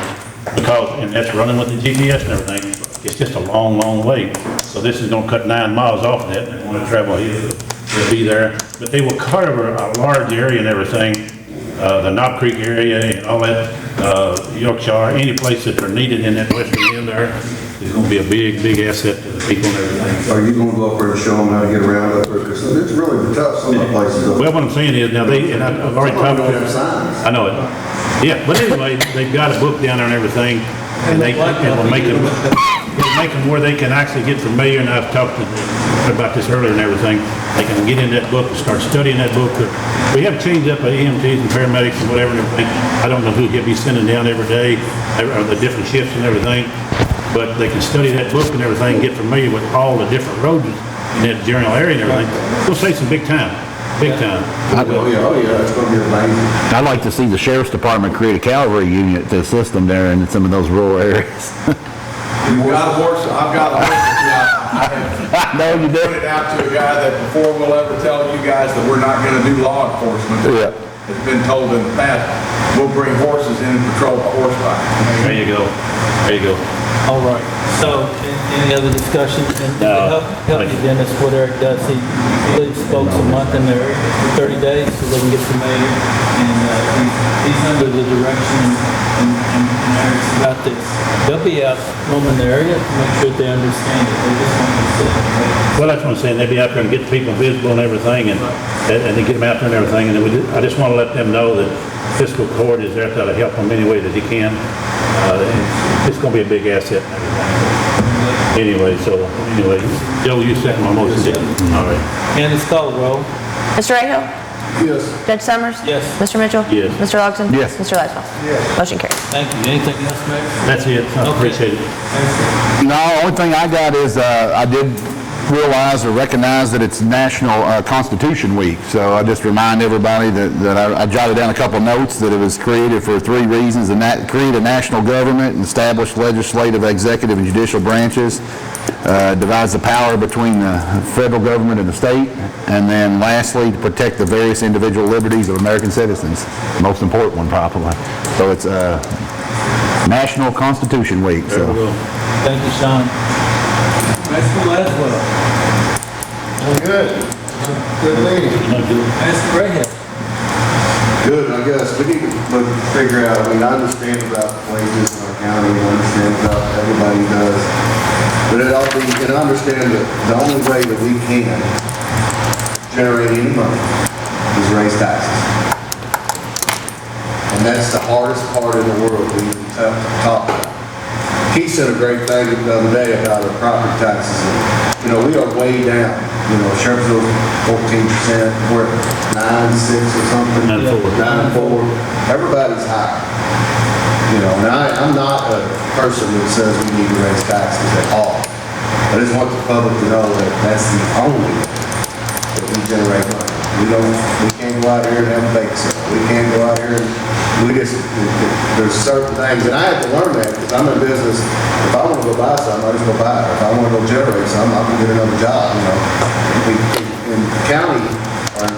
S4: Because, and that's running with the GPS and everything, it's just a long, long way. So this is gonna cut 9 miles off of that, and they wanna travel here, they'll be there. But they will cover a large area and everything, the Knob Creek area and all that, Yorkshire, any place that are needed in that western end there is gonna be a big, big asset to the people and everything.
S1: Are you gonna go up there and show them how to get around up there? Because it's really tough, some of the places.
S4: Well, what I'm saying is, now they, and I've already talked to them. I know it. Yeah, but anyway, they've got a book down there and everything, and it will make them where they can actually get familiar, and I've talked to them about this earlier and everything. They can get in that book and start studying that book. We have changed up EMTs and paramedics and whatever and everything. I don't know who he'll be sending down every day, or the different shifts and everything, but they can study that book and everything, get familiar with all the different roads in that general area and everything. We'll save some big time. Big time.
S1: Oh yeah, it's gonna be amazing.
S6: I'd like to see the sheriff's department create a cavalry unit to assist them there in some of those rural areas.
S13: I've got a horse, I
S6: know you did.
S13: put it out to a guy that before we'll ever tell you guys that we're not gonna do law enforcement.
S6: Yeah.
S13: It's been told in the past, we'll bring horses in and patrol the horseback.
S4: There you go. There you go.
S5: All right, so any other discussion? And
S4: No.
S5: help you, Dennis, what Eric does, he leaves folks a month in there for 30 days so they can get familiar. And he's under the direction and Eric's about this. They'll be out roaming the area to make sure they understand it. They just want to sit.
S4: Well, that's what I'm saying, they'll be out there and get people visible and everything, and they get them out there and everything, and I just want to let them know that fiscal court is there to help them any way that he can. It's going to be a big asset and everything. Anyway, Joe, you second my motion, didn't you? All right.
S5: Candace, call the roll.
S3: Mr. Rahill?
S15: Yes.
S3: Judge Summers?
S5: Yes.
S3: Mr. Mitchell?
S4: Yes.
S3: Mr. Logson?
S6: Yes.
S3: Mr. Laswell?
S15: Yes.
S3: Motion carries.
S5: Thank you. Anything else, Mayor?
S4: That's it, I appreciate it.
S6: No, only thing I got is, I did realize or recognize that it's National Constitution Week. So I just remind everybody that I jotted down a couple notes that it was created for 3 reasons: create a national government, and establish legislative, executive, and judicial branches, divides the power between the federal government and the state, and then lastly, to protect the various individual liberties of American citizens. The most important one, probably. So it's National Constitution Week. So.
S5: Thank you, Sean. Mr. Laswell.
S15: Good. Good meeting.
S5: Mr. Rahill.
S1: Good, I guess. We need to figure out, I understand about wages in our county, I understand about everybody does. But it ought to be, and I understand that the only way that we can generate any money is raise taxes. And that's the hardest part in the world we need to talk about. He said a great thing the other day about our property taxes. And, we are way down. Sherpsville's 14%, we're at 9.6 or something. 9.4. Everybody's high. And I'm not a person that says we need to raise taxes at all. I just want the public to know that that's the only way that we generate money. We can't go out here and have a bake sale. We can't go out here and there's certain things, and I had to learn that because I'm in business. If I want to go buy something, I just go buy it. If I want to go generate something, I'm going to get another job, In county or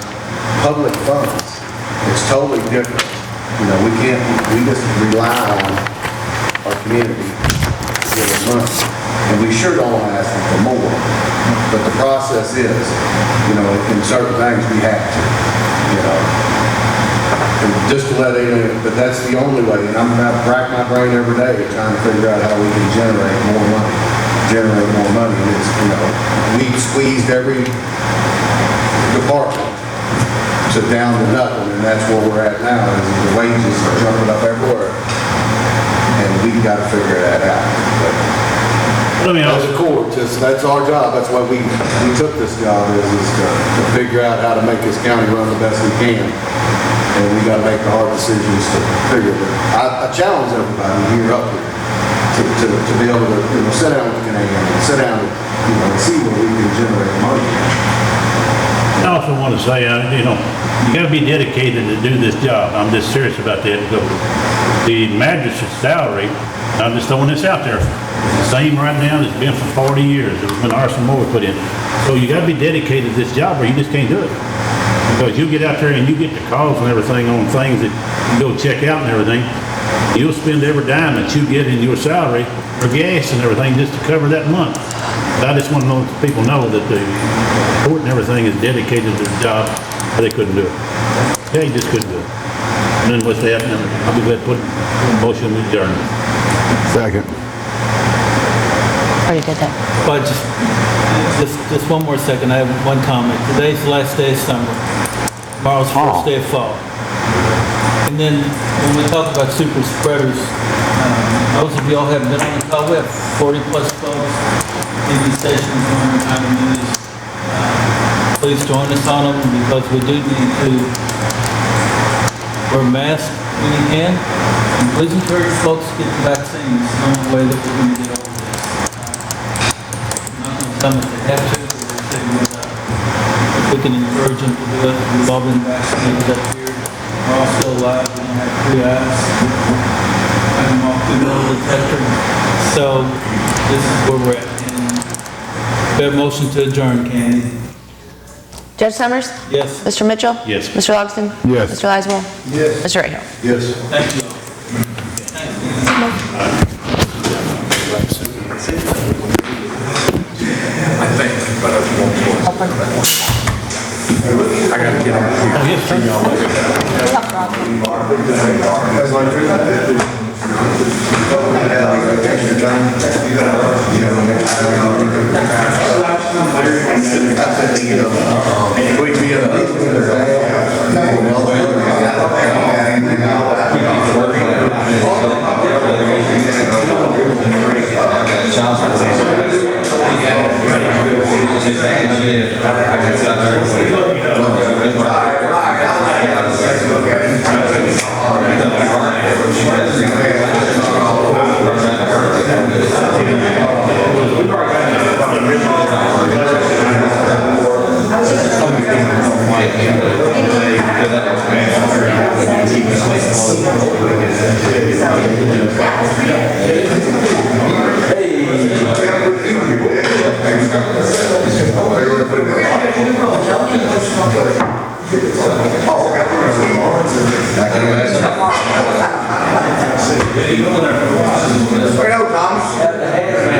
S1: public funds, it's totally different. We just rely on our community to give us money. And we sure don't want to ask them for more. But the process is, in certain things we have to, And just to let in, but that's the only way. And I'm going to rack my brain every day trying to figure out how we can generate more money. And it's, we've squeezed every department to down to nothing. And that's where we're at now, is the wages are jumping up everywhere. And we've got to figure that out. But as a court, that's our job. That's why we took this job, is to figure out how to make this county run the best we can. And we got to make the hard decisions to figure it out. I challenge everybody here up here to be able to sit down with the Canadian and sit down and see where we can generate money.
S4: I also want to say, you got to be dedicated to do this job. I'm just serious about that. The magistrate's salary, I'm just throwing this out there, it's the same right now as it's been for 40 years. There's been arson more put in. So you got to be dedicated to this job or you just can't do it. Because you get out there and you get the calls and everything on things that you go check out and everything, you'll spend every dime that you get in your salary for gas and everything just to cover that month. But I just want to know, people know that the court and everything is dedicated to the job, or they couldn't do it. They just couldn't do it. And then what's that? I'll be glad to put a motion to adjourn.
S6: Second.
S3: Already did that.
S5: But just one more second, I have one comment. Today's the last day of summer. Tomorrow's the first day of fall. And then when we talk about super spreaders, most of y'all have been on the call. We have 40 plus folks in these sessions during our meetings. Please join us on them because we do need to wear masks when you can. And please encourage folks to get the vaccines. It's the only way that we're going to get over this. Not going to tell them if they have to, but we'll say if we can encourage them to do it. We've all been vaccinated up here. We're all still alive. We don't have 3 eyes. I can walk through the metal detector. So this is where we're at. And we have a motion to adjourn, Candy.
S3: Judge Summers?
S5: Yes.
S3: Mr. Mitchell?
S4: Yes.
S3: Mr. Logston?
S6: Yes.
S3: Mr. Laswell?
S15: Yes.
S3: Mr. Rahal?
S1: Yes.
S5: Thank you all.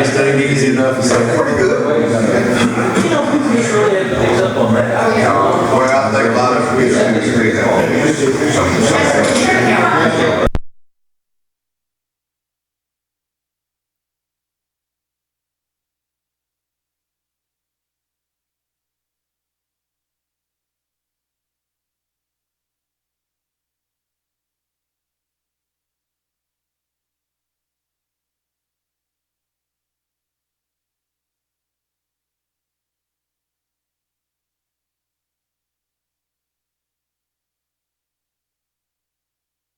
S1: Just ain't easy enough to say, pretty good. Well, I think a lot of